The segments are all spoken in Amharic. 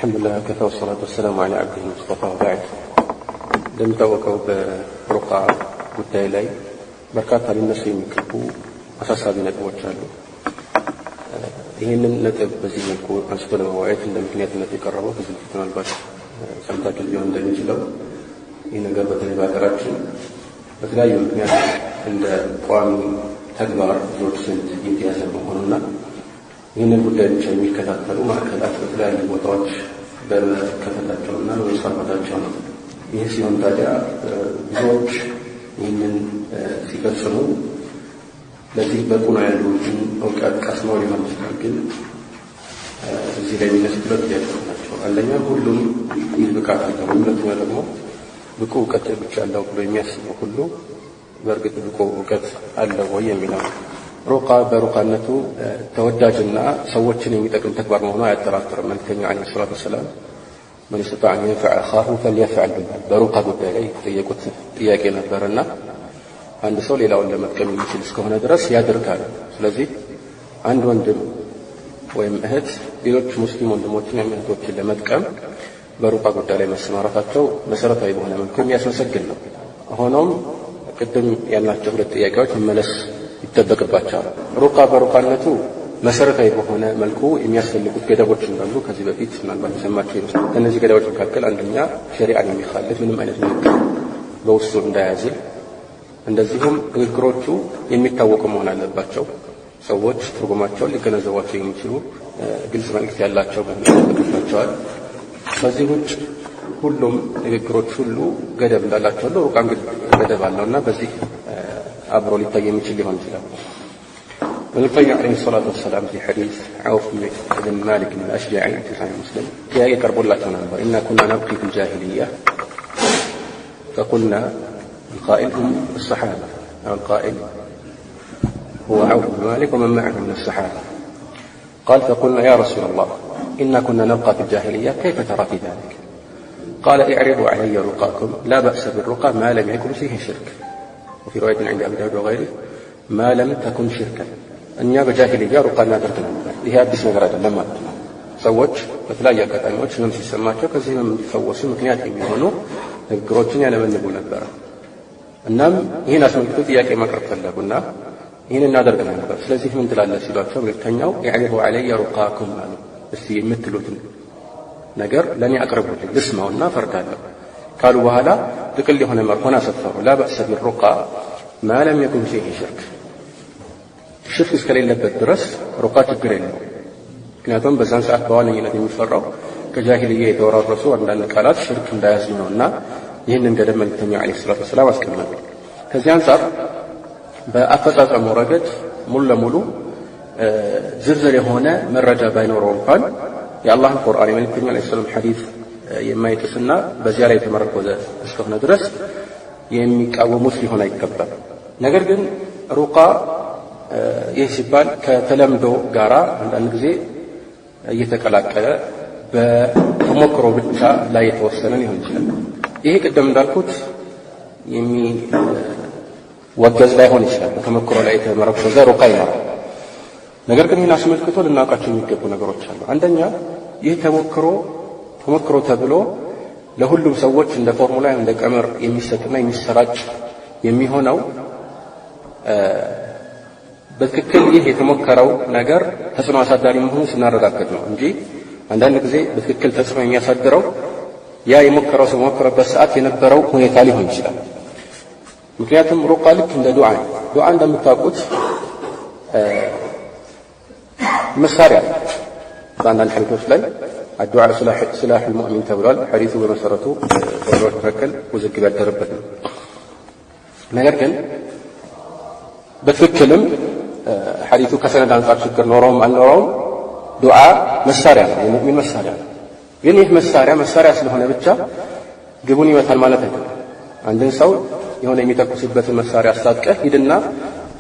الحمد لله وكفى والصلاة والسلام على عبده المصطفى وبعد እንደሚታወቀው በሩቃ ጉዳይ ላይ በርካታ ሊነሱ የሚገቡ አሳሳቢ ነጥቦች አሉ። ይህንን ነጥብ በዚህ መልኩ አንስቶ ለመወያየት እንደ ምክንያትነት የቀረበው ከዚህ በፊት ምናልባት ሰምታችሁ ሊሆን እንደሚችለው ይህ ነገር በተለይ በሀገራችን በተለያዩ ምክንያት እንደ ቋሚ ተግባር ብዙዎች ዘንድ የተያዘ መሆኑና ይህንን ጉዳይ ብቻ የሚከታተሉ ማዕከላት በተለያዩ ቦታዎች በመከፈታቸውና በመስፋፋታቸው ነው። ይህ ሲሆን ታዲያ ብዙዎች ይህንን ሲፈጽሙ ለዚህ በቁ ነው ያሉትን እውቀት ቀስመው ሊሆን ይችላል። ግን እዚህ ላይ የሚነሱት ሁለት ጥያቄዎች ናቸው። አንደኛ ሁሉም ይህ ብቃት አለው፣ ሁለተኛ ደግሞ ብቁ እውቀት ብቻ አለው ብሎ የሚያስበው ሁሉ በእርግጥ ብቁ እውቀት አለው ወይ የሚለው ሩቃ በሩቃነቱ ተወዳጅና ሰዎችን የሚጠቅም ተግባር መሆኑ አያጠራጥርም። መልእክተኛው ዓለይሂ ሰላቱ ወሰላም من استطاع أن ينفع أخاه فليفعل በሩቃ ጉዳይ ላይ የተጠየቁት ጥያቄ ነበርና አንድ ሰው ሌላውን ለመጥቀም የሚችል እስከሆነ ድረስ ያደርጋል። ስለዚህ አንድ ወንድም ወይም እህት ሌሎች ሙስሊም ወንድሞችን ወይም እህቶችን ለመጥቀም በሩቃ ጉዳይ ላይ መሰማራታቸው መሰረታዊ በሆነ መልኩ የሚያስመሰግን ነው። ሆኖም ቅድም ያልናቸው ሁለት ጥያቄዎች መመለስ ይጠበቅባቸዋል። ሩቃ በሩቃነቱ መሰረታዊ በሆነ መልኩ የሚያስፈልጉት ገደቦች እንዳሉ ከዚህ በፊት ምናልባት ተሰማችሁ ይመስላል። ከነዚህ ገደቦች መካከል አንደኛ ሸሪዓን የሚኻልፍ ምንም አይነት ንግግር በውስጡ እንዳያዝል፣ እንደዚሁም ንግግሮቹ የሚታወቁ መሆን አለባቸው። ሰዎች ትርጉማቸውን ሊገነዘቧቸው የሚችሉ ግልጽ መልእክት ያላቸው መሆን ይጠበቅባቸዋል። ከዚህ ውጭ ሁሉም ንግግሮች ሁሉ ገደብ እንዳላቸው ሁሉ ሩቃም ገደብ አለውና በዚህ አብሮ ሊታይ የሚችል ሊሆን ይችላል። መልእክተኛው ዓለይሂ ሰላቱ ወሰላም في حديث عوف بن مالك الأشجعي في صحيح مسلم يقربላቸው ነበር إنا كنا نبقي في الجاهلية فقلنا القائل هم الصحابة أو القائل هو عوف بن مالك ومن معه من الصحابة قال فقلنا يا رسول الله إنا كنا نبقى في الجاهلية كيف ترى في ذلك قال اعرضوا علي رقاكم لا بأس بالرقى ما لم يكن فيه شرك وفي رواية عند أبي داود وغيره ما لم تكن شركا እኛ በጃሂልያ ሩቃ እናደርግ ነበር። ይሄ አዲስ ነገር አይደለም ማለት ነው። ሰዎች በተለያዩ አጋጣሚዎች ህመም ሲሰማቸው ከዚህ ህመም እንዲፈወሱ ምክንያት የሚሆኑ ንግግሮችን ያለመንቡ ነበር። እናም ይህን አስመልክቶ ጥያቄ ማቅረብ ፈለጉና ይህን እናደርግ ነበር። ስለዚህ ምን ትላለህ ሲሏቸው መልእክተኛው ያዕሪፉ ዐለየ ሩቃኩም አሉ። እስቲ የምትሉትን ነገር ለእኔ አቅርቡልኝ ልስማውና ፈርዳለሁ ካሉ በኋላ ጥቅል የሆነ መርሆን አሰፈሩ። ላ በእሰ ቢሩቃ ማ ለም የኩን ፊህ ሽርክ፣ ሽርክ እስከሌለበት ድረስ ሩቃ ችግር የለው። ምክንያቱም በዛን ሰዓት በዋነኝነት የሚፈራው ከጃሂልያ የተወራረሱ አንዳንድ ቃላት ሽርክ እንዳያዙ ነውና ይህንን ገደብ መልእክተኛው ዓለይሂ ሰላቱ ወሰላም አስቀመጡ። ከዚህ አንጻር በአፈጻጸሙ ረገድ ሙሉ ለሙሉ ዝርዝር የሆነ መረጃ ባይኖረው እንኳን የአላህን ቁርአን የመልእክተኛው ዓለይሂ ሰላም ሐዲስ የማይጥስና በዚያ ላይ የተመረኮዘ እስከሆነ ድረስ የሚቃወሙት ሊሆን አይገባም። ነገር ግን ሩቃ ይህ ሲባል ከተለምዶ ጋራ አንዳንድ ጊዜ እየተቀላቀለ በተሞክሮ ብቻ ላይ የተወሰነ ሊሆን ይችላል። ይሄ ቅድም እንዳልኩት የሚወገዝ ላይሆን ይችላል። በተሞክሮ ላይ የተመረኮዘ ሩቃ ይኖራል። ነገር ግን ይህን አስመልክቶ ልናውቃቸው የሚገቡ ነገሮች አሉ። አንደኛ ይህ ተሞክሮ ተብሎ ለሁሉም ሰዎች እንደ ፎርሙላ እንደ ቀመር የሚሰጥና የሚሰራጭ የሚሆነው በትክክል ይህ የተሞከረው ነገር ተጽዕኖ አሳዳሪ መሆኑን ስናረጋግጥ ነው እንጂ አንዳንድ ጊዜ በትክክል ተጽዕኖ የሚያሳድረው ያ የሞከረው ሰው በሞከረበት ሰዓት የነበረው ሁኔታ ሊሆን ይችላል። ምክንያቱም ሩቃ ልክ እንደ ዱዓ እንደምታውቁት መሳሪያ በአንዳንድ ሐዲሶች ላይ አዱዓ ስላሑል ሙእሚን ተብሏል። ሐዲሱ በመሰረቱ በሰዎች መካከል ውዝግብ ያደረበት ነው። ነገር ግን በትክክልም ሐዲሱ ከሰነድ አንጻር ችግር ኖረውም አልኖረውም ዱዓ መሳሪያ ነው፣ የሙእሚን መሳሪያ ነው። ግን ይህ መሳሪያ ስለሆነ ብቻ ግቡን ይመታል ማለት አይደለም። አንድን ሰው የሆነ የሚተኩስበትን መሳሪያ አስታጥቀህ ሂድና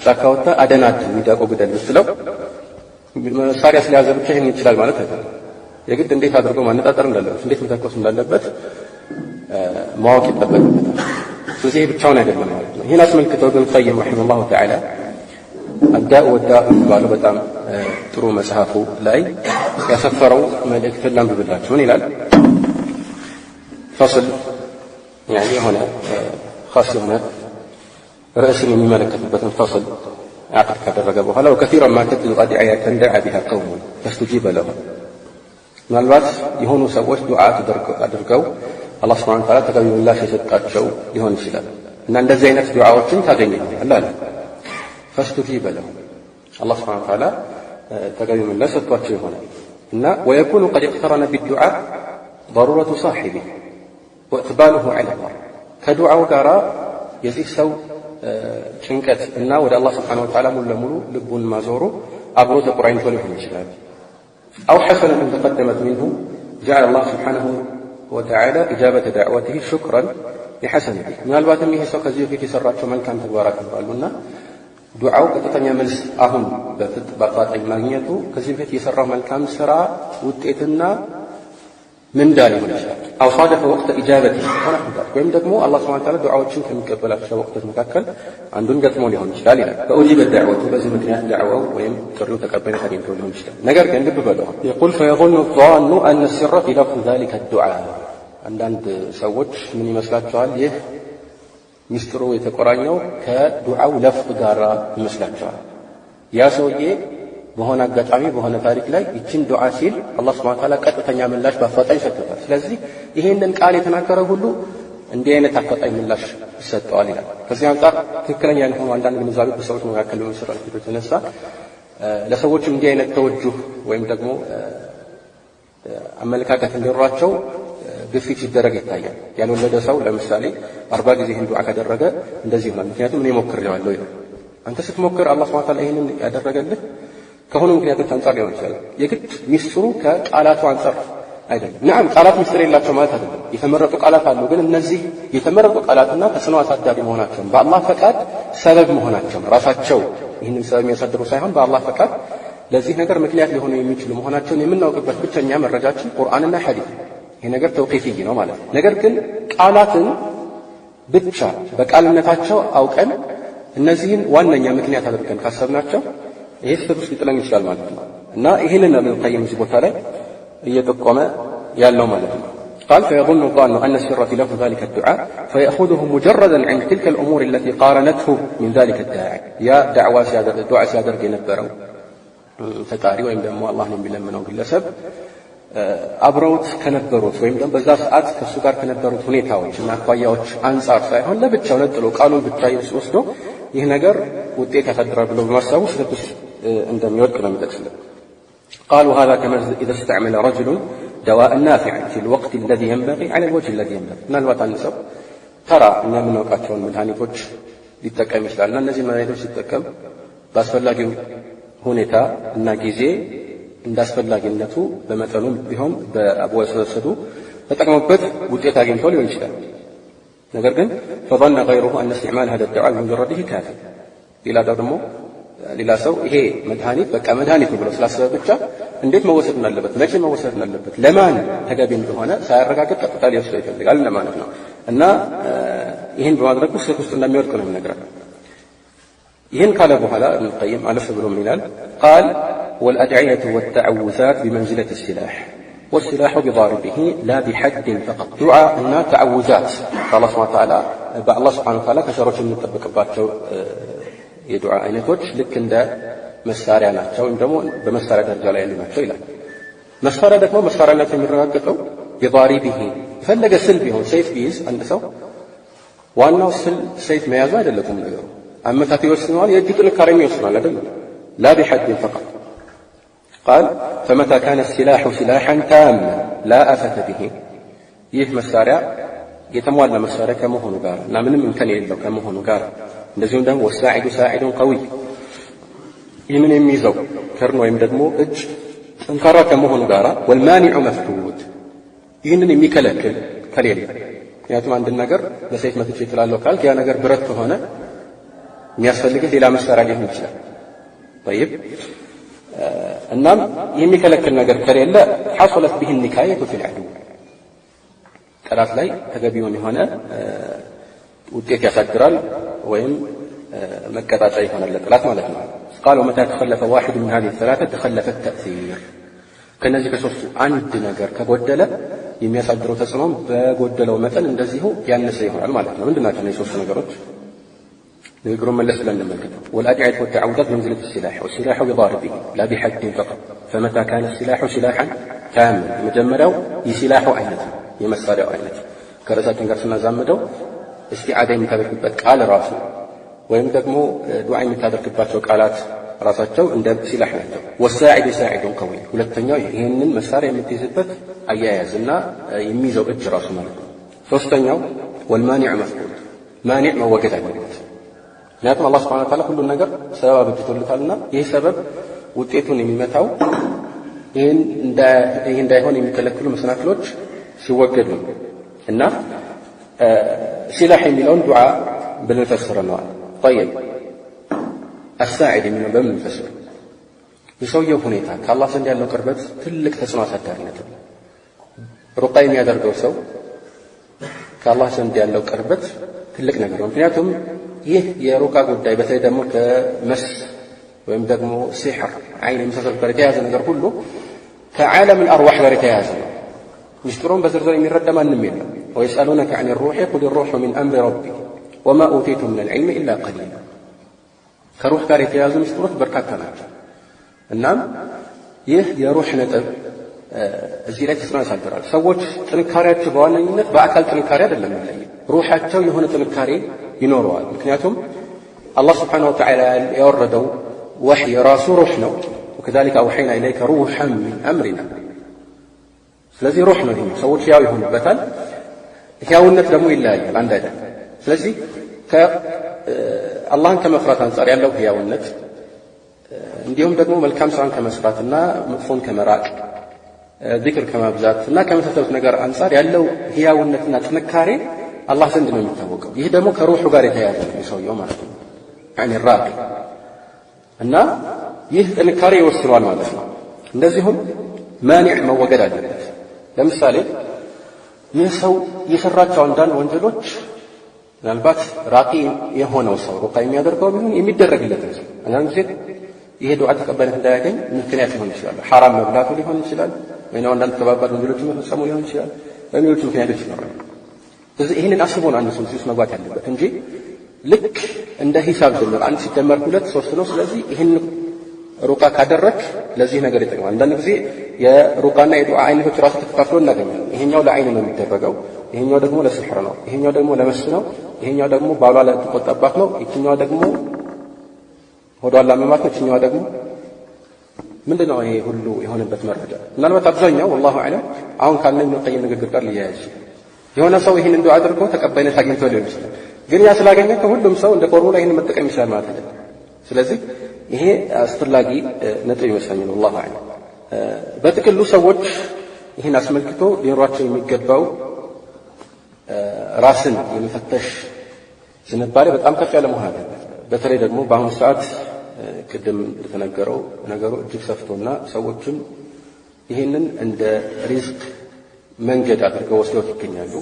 ጫካ ወጥተህ አደናት ሚዳቆ ግደል ብትለው መሳሪያ ስለያዘ ብቻ ይህን ይችላል ማለት አይደለም። የግድ እንዴት አድርጎ ማነጣጠር እንዳለበት፣ እንዴት መተኮስ እንዳለበት ማወቅ ይጠበቅበታል። ስለዚህ ብቻውን አይደለም ማለት ነው። ይህን አስመልክቶ ግን ቀይም ረሒመሁላሁ ተዓላ አዳእ ወዳእ ባለው በጣም ጥሩ መጽሐፉ ላይ ያሰፈረው መልእክትን ላንብብላችሁ። ምን ይላል? ፈስል يعني هنا خاص هنا رأس የሚመለከትበትን ፈስል አቅድ ካደረገ በኋላ وكثيرا ما تبدو أدعية دعا بها قوم فاستجيب لهم ምናልባት የሆኑ ሰዎች ዱዓ አድርገው አላህ Subhanahu Wa Ta'ala ተገቢ ምላሽ የሰጣቸው ሊሆን ይችላል እና እንደዚህ አይነት ዱዓዎችን ታገኛለህ አለ فاستجيب لهم الله سبحانه وتعالى تقدم الله ستواتشه هنا إن ويكون قد اقترن بالدعاء ضرورة صاحبه وإقباله على الله كدعاء وقارا يزيد سو شنكت إنه ودى الله سبحانه وتعالى ململو لبون ما زورو أبروز القرآن فليه الإسلام أو حسنا أن تقدمت منه جعل الله سبحانه وتعالى إجابة دعوته شكرا لحسنته من الباتميه سوك زيوكي كسرات من كان تبارك الله ዱዓው ቀጥተኛ መልስ አሁን በአፋጣኝ ማግኘቱ ከዚህ በፊት የሰራው መልካም ስራ ውጤትና ምንዳ ሊሆን ይችላል። አው صادف وقت اجابته ወይም ደግሞ አላህ Subhanahu Wa Ta'ala ዱዓዎችን ከሚቀበላቸው ወቅቶች መካከል አንዱን ገጥሞ ሊሆን ይችላል ይላል። በኡጂበ ዳዕወቱ በዚህ ምክንያት ዳዕዋው ወይም ጥሪው ተቀባይነት አግኝቶ ሊሆን ይችላል። ነገር ግን ልብ በሉ يقول فيظن الظان أن السر في لفظ ذلك الدعاء አንዳንድ ሰዎች ምን ይመስላቸዋል ይህ ሚስጥሩ የተቆራኘው ከዱዓው ለፍዝ ጋር ይመስላችኋል። ያ ሰውዬ በሆነ አጋጣሚ በሆነ ታሪክ ላይ ይችን ዱዓ ሲል አላህ Subhanahu Wa Ta'ala ቀጥተኛ ምላሽ በአፋጣኝ ሰጥቷል። ስለዚህ ይሄንን ቃል የተናገረው ሁሉ እንዲህ አይነት አፋጣኝ ምላሽ ይሰጠዋል ይላል። ከዚህ አንፃር ትክክለኛ ያልሆኑ አንዳንድ ግንዛቤ በሰዎች መካከል በመሰረቱ የተነሳ ለሰዎችም እንዲህ አይነት ተወጁህ ወይም ደግሞ አመለካከት እንዲኖራቸው ግፊት ሲደረግ ይታያል። ያልወለደ ሰው ለምሳሌ 40 ጊዜ ይህን ዱዓ ካደረገ እንደዚህ ይሆናል። ምክንያቱም እኔ ሞክሬዋለሁ ይላል። አንተ ስትሞክር አላህ Subhanahu Wa Ta'ala ይሄንን ያደረገልህ ከሆኑ ምክንያቶች አንፃር ሊሆን ይችላል። የግድ ሚስጥሩ ከቃላቱ አንፃር አይደለም። ነዓም ቃላት ሚስጥር የላቸው ማለት አይደለም። የተመረጡ ቃላት አሉ። ግን እነዚህ የተመረጡ ቃላትና ተጽዕኖ አሳዳሪ መሆናቸው በአላህ ፈቃድ ሰበብ መሆናቸው ራሳቸው ይህንን ሰበብ የሚያሳድሩ ሳይሆን በአላህ ፈቃድ ለዚህ ነገር ምክንያት ሊሆኑ የሚችሉ መሆናቸውን የምናውቅበት ብቸኛ መረጃችን ቁርአንና ሐዲስ ይሄ ነገር ተውቂፊይ ነው ማለት ነው። ነገር ግን ቃላትን ብቻ በቃልነታቸው አውቀን እነዚህን ዋነኛ ምክንያት አድርገን ካሰብናቸው ይሄ ስህተት ውስጥ ሊጥለን ይችላል ማለት ነው እና ይሄንን ነው ኢብኑ እዚህ ቦታ ላይ እየጠቆመ ያለው ማለት ነው። قال فيظن الظان أن السر في لفظ ذلك الدعاء فيأخذه مجردا عن تلك الأمور التي قارنته من ذلك الداعي يا دعوة سيادة الدعاء سيادة ينبروا فتاري وإن دموا الله نبيل منه باللسب አብረውት ከነበሩት ወይም ደግሞ በዛ ሰዓት ከሱ ጋር ከነበሩት ሁኔታዎች እና አኳያዎች አንፃር ሳይሆን ለብቻው ነጥሎ ቃሉን ብቻ ወስዶ ይህ ነገር ውጤት ያሳድራል ብሎ በማሰቡ ስህተት ውስጥ እንደሚወድቅ ነው የሚጠቅስልን። قالوا هذا كما إذا استعمل رجل دواء نافعا في الوقت الذي ينبغي على الوجه الذي ينبغي ምናልባት አንድ ሰው ተራ እኛ የምናውቃቸውን መድኃኒቶች ሊጠቀም ይችላል እና እነዚህ መድኃኒቶች ሲጠቀም በአስፈላጊው ሁኔታ እና ጊዜ እንዳስፈላጊነቱ በመጠኑም ቢሆን በአወሰዱ ተጠቅመውበት ውጤት አግኝቶ ሊሆን ይችላል። ነገር ግን فظن غيره أن استعمال هذا الدواء بمجرده كافي ሌላ ሰው ይሄ መድኃኒት በቃ መድኃኒት ነው ብሎ ስላሰበ ብቻ እንዴት መወሰድ እንዳለበት መቼ መወሰድ እንዳለበት ለማን ተገቢ እንደሆነ ሳያረጋግጥ ቀጥታ ሊወስድ ይፈልጋል ለማለት ነው እና ይህን በማድረግ ስህተት ውስጥ እንደሚወድቅ ነው የሚነግረን። ይህን ካለ በኋላ ኢብኑ ቀይም አለፍ ብሎ ምን ይላል? قال والأدعية والتعوذات بمنزلة السلاح والسلاح بضاربه لا بحد فقط دعاء እና تعوذات الله سبحانه وتعالى بالله سبحانه وتعالى ከሸሮች የምንጠብቅባቸው የዱዓ አይነቶች ልክ እንደ መሳሪያ ናቸው ወይም ደግሞ በመሳሪያ ደረጃ ላይ ያሉ ናቸው ይላል። መሳሪያ ደግሞ መሳሪያነት የሚረጋገጠው بضاربه ፈለገ ስል ቢሆን ሰይፍ ቢይዝ አንድ ሰው ዋናው ሰይፍ መያዙ አይደለም ነገሩ አመታት ይወስናል የእጅ ጥንካሬ ይወስናል አይደለም لا بحد فقط قال فمتى كان السلاح سلاحا تاما لا آفة به ይህ መሳሪያ የተሟላ መሳሪያ ከመሆኑ ጋር እና ምንም እንከን የሌለው ከመሆኑ ጋር እንደዚሁም ደግሞ ወሳዒዱ ሳዒዱን ቀዊ ይህንን የሚይዘው ከርን ወይም ደግሞ እጅ ጠንካራ ከመሆኑ ጋር ወልማኒዑ መፍቱት ይህንን የሚከለክል ከሌለ ምክንያቱም አንድን ነገር በሰይፍ መትቼ እችላለሁ ካልክ ያ ነገር ብረት ከሆነ የሚያስፈልግህ ሌላ መሳሪያ ሊሆን ይችላል። طيب እናም የሚከለክል ነገር ከሌለ حصلت به النكاية في العدو ጠላት ላይ ተገቢውን የሆነ ውጤት ያሳድራል ወይም መቀጣጫ ይሆናል ለጠላት ማለት ነው። قال ومتى تخلف واحد من هذه الثلاثة تخلف التأثير ከነዚህ ከሶስቱ አንድ ነገር ከጎደለ የሚያሳድረው ተጽዕኖም በጎደለው መጠን እንደዚሁ ያነሰ ይሆናል ማለት ነው። ምንድናቸው እነዚህ ሶስት ነገሮች? ንግግሩን መለስ ብለን እንመልከተው። والأدعية والتعوذات بمنزلة السلاح والسلاح بضاربه لا بحد فقط فمتى كان السلاح سلاحا كاملا መጀመሪያው የሲላሑ አይነት ነው፣ የመሳሪያው አይነት ከርዕሳችን ጋር ስናዛምደው እስቲዓዛ የምታደርግበት ቃል ራሱ ወይም ደግሞ ዱዓ የምታደርግባቸው ቃላት ራሳቸው እንደ ሲላህ ናቸው። ወሳዒድ ሳዒዱን ቀዊ ሁለተኛው ይህንን መሳሪያ የምትይዝበት አያያዝና የሚይዘው እጅ ራሱ ማለት ነው። ሶስተኛው ወልማኒዕ መፍቁድ ማኒዕ መወገድ አለበት። ምክንያቱም አላህ ሱብሓነሁ ወተዓላ ሁሉን ነገር ሰበብ አበጅቶለታልና ይህ ሰበብ ውጤቱን የሚመታው ይህ እንዳይሆን የሚከለክሉ መሰናክሎች ሲወገዱ እና ሲላህ የሚለውን ዱዓ ብለን ፈስረነዋል። طيب አሳዒድ የሚለው በምን ፈስር? የሰውየው ሁኔታ ከአላህ ዘንድ ያለው ቅርበት ትልቅ ተጽዕኖ አሳዳሪነት ነው። ሩቃ የሚያደርገው ሰው ከአላህ ዘንድ ያለው ቅርበት ትልቅ ነገር ነው። ምክንያቱም ይህ የሩቃ ጉዳይ በተለይ ደግሞ ከመስ ወይም ደግሞ ሲሕር አይን የመሳሰሉት ጋር የተያያዘ ነገር ሁሉ ከዓለም አልአርዋሕ ጋር የተያያዘ ነው። ሚስጥሩን በዝርዝር የሚረዳ ማንም የለም። ወየስአሉነከ ዐን ሩሒ ቁል ሩሑ ሚን አምሪ ረቢ ወማ ኡቲቱ ሚነል ዒልሚ ኢላ ቀሊላ። ከሩህ ጋር የተያያዙ ምስጢሮች በርካታ ናቸው። እናም ይህ የሩህ ነጥብ እዚህ ላይ ተጽዕኖ ያሳድራል። ሰዎች ጥንካሬያቸው በዋነኝነት በአካል ጥንካሬ አይደለም የሚለየው፣ ሩሃቸው የሆነ ጥንካሬ ይኖረዋል። ምክንያቱም አላህ ስብሓነሁ ወተዓላ ያወረደው ወሕይ የራሱ ሩህ ነው። ወከዛሊከ አውሐይና ኢለይከ ሩሐን ሚን አምሪና። ስለዚህ ሩህ ነው። ሰዎች ሕያው ይሆኑበታል። ሕያውነት ደግሞ ይለያያል፣ አንድ አይደለም። ስለዚህ አላህን ከመፍራት አንጻር ያለው ሕያውነት እንዲሁም ደግሞ መልካም ስራን ከመስራትና መጥፎን ከመራቅ ዚክር ከማብዛት እና ከመሳሰሉት ነገር አንጻር ያለው ሕያውነትና ጥንካሬ አላህ ዘንድ ነው የሚታወቀው። ይህ ደግሞ ከሩሑ ጋር የተያያዘ ነው ሰውየው ማለት ነው። ያኒ ራቅ እና ይህ ጥንካሬ ይወስነዋል ማለት ነው። እንደዚሁም ማኒዕ መወገድ አለበት። ለምሳሌ ይህ ሰው የሰራቸው አንዳንድ ወንጀሎች ምናልባት ራቂ የሆነው ሰው ሩቃ የሚያደርገው ቢሆን የሚደረግለት ነው። አንዳንድ ጊዜ ይሄ ዱዓ ተቀባይነት እንዳያገኝ ምክንያት ሊሆን ይችላል። ሐራም መብላቱ ሊሆን ይችላል፣ ወይም አንዳንድ ከባባድ ወንጀሎች መፈጸሙ ሊሆን ይችላል፣ ወይም ሌሎች ምክንያቶች ይኖራሉ። ስለዚህ ይህንን አስቦ ነው አንድ ሰው ውስጥ መግባት ያለበት እንጂ ልክ እንደ ሂሳብ ጀምር 1 ሲደመር 2 3 ነው። ስለዚህ ይህን ሩቃ ካደረክ ለዚህ ነገር ይጠቅማል። አንዳንድ ጊዜ የሩቃና የዱዓ አይነቶች ራሱ ተከፋፍሎ እናገኛለን። ይሄኛው ለአይን ነው የሚደረገው፣ ይሄኛው ደግሞ ለስሕር ነው፣ ይሄኛው ደግሞ ለመስ ነው፣ ይሄኛው ደግሞ ባሏ ለተቆጣባት ነው፣ ይሄኛው ደግሞ ሆዷን ላመማት ነው፣ ይሄኛው ደግሞ ምንድነው? ይሄ ሁሉ የሆነበት መረጃ ምናልባት አብዛኛው ወላሁ አዕለም አሁን ካለን የቀየም ንግግር ጋር ሊያያዝ የሆነ ሰው ይህን ዱዓ አድርጎ ተቀባይነት አግኝቶ ሊሆን ይችላል። ግን ያ ስላገኘ ከሁሉም ሰው እንደ ፎርሙላ ይህን መጠቀም ይችላል ማለት አይደለም። ስለዚህ ይሄ አስፈላጊ ነጥብ ይመስለኛል ወላሁ አዕለም። በጥቅሉ ሰዎች ይህን አስመልክቶ ሊኖራቸው የሚገባው ራስን የመፈተሽ ዝንባሌ በጣም ከፍ ያለ መሆን አለበት። በተለይ ደግሞ በአሁኑ ሰዓት ቅድም እንደተነገረው ነገሩ እጅግ ሰፍቶና ሰዎችም ይህንን እንደ ሪዝቅ መንገድ አድርገው ወስደውት ይገኛሉ።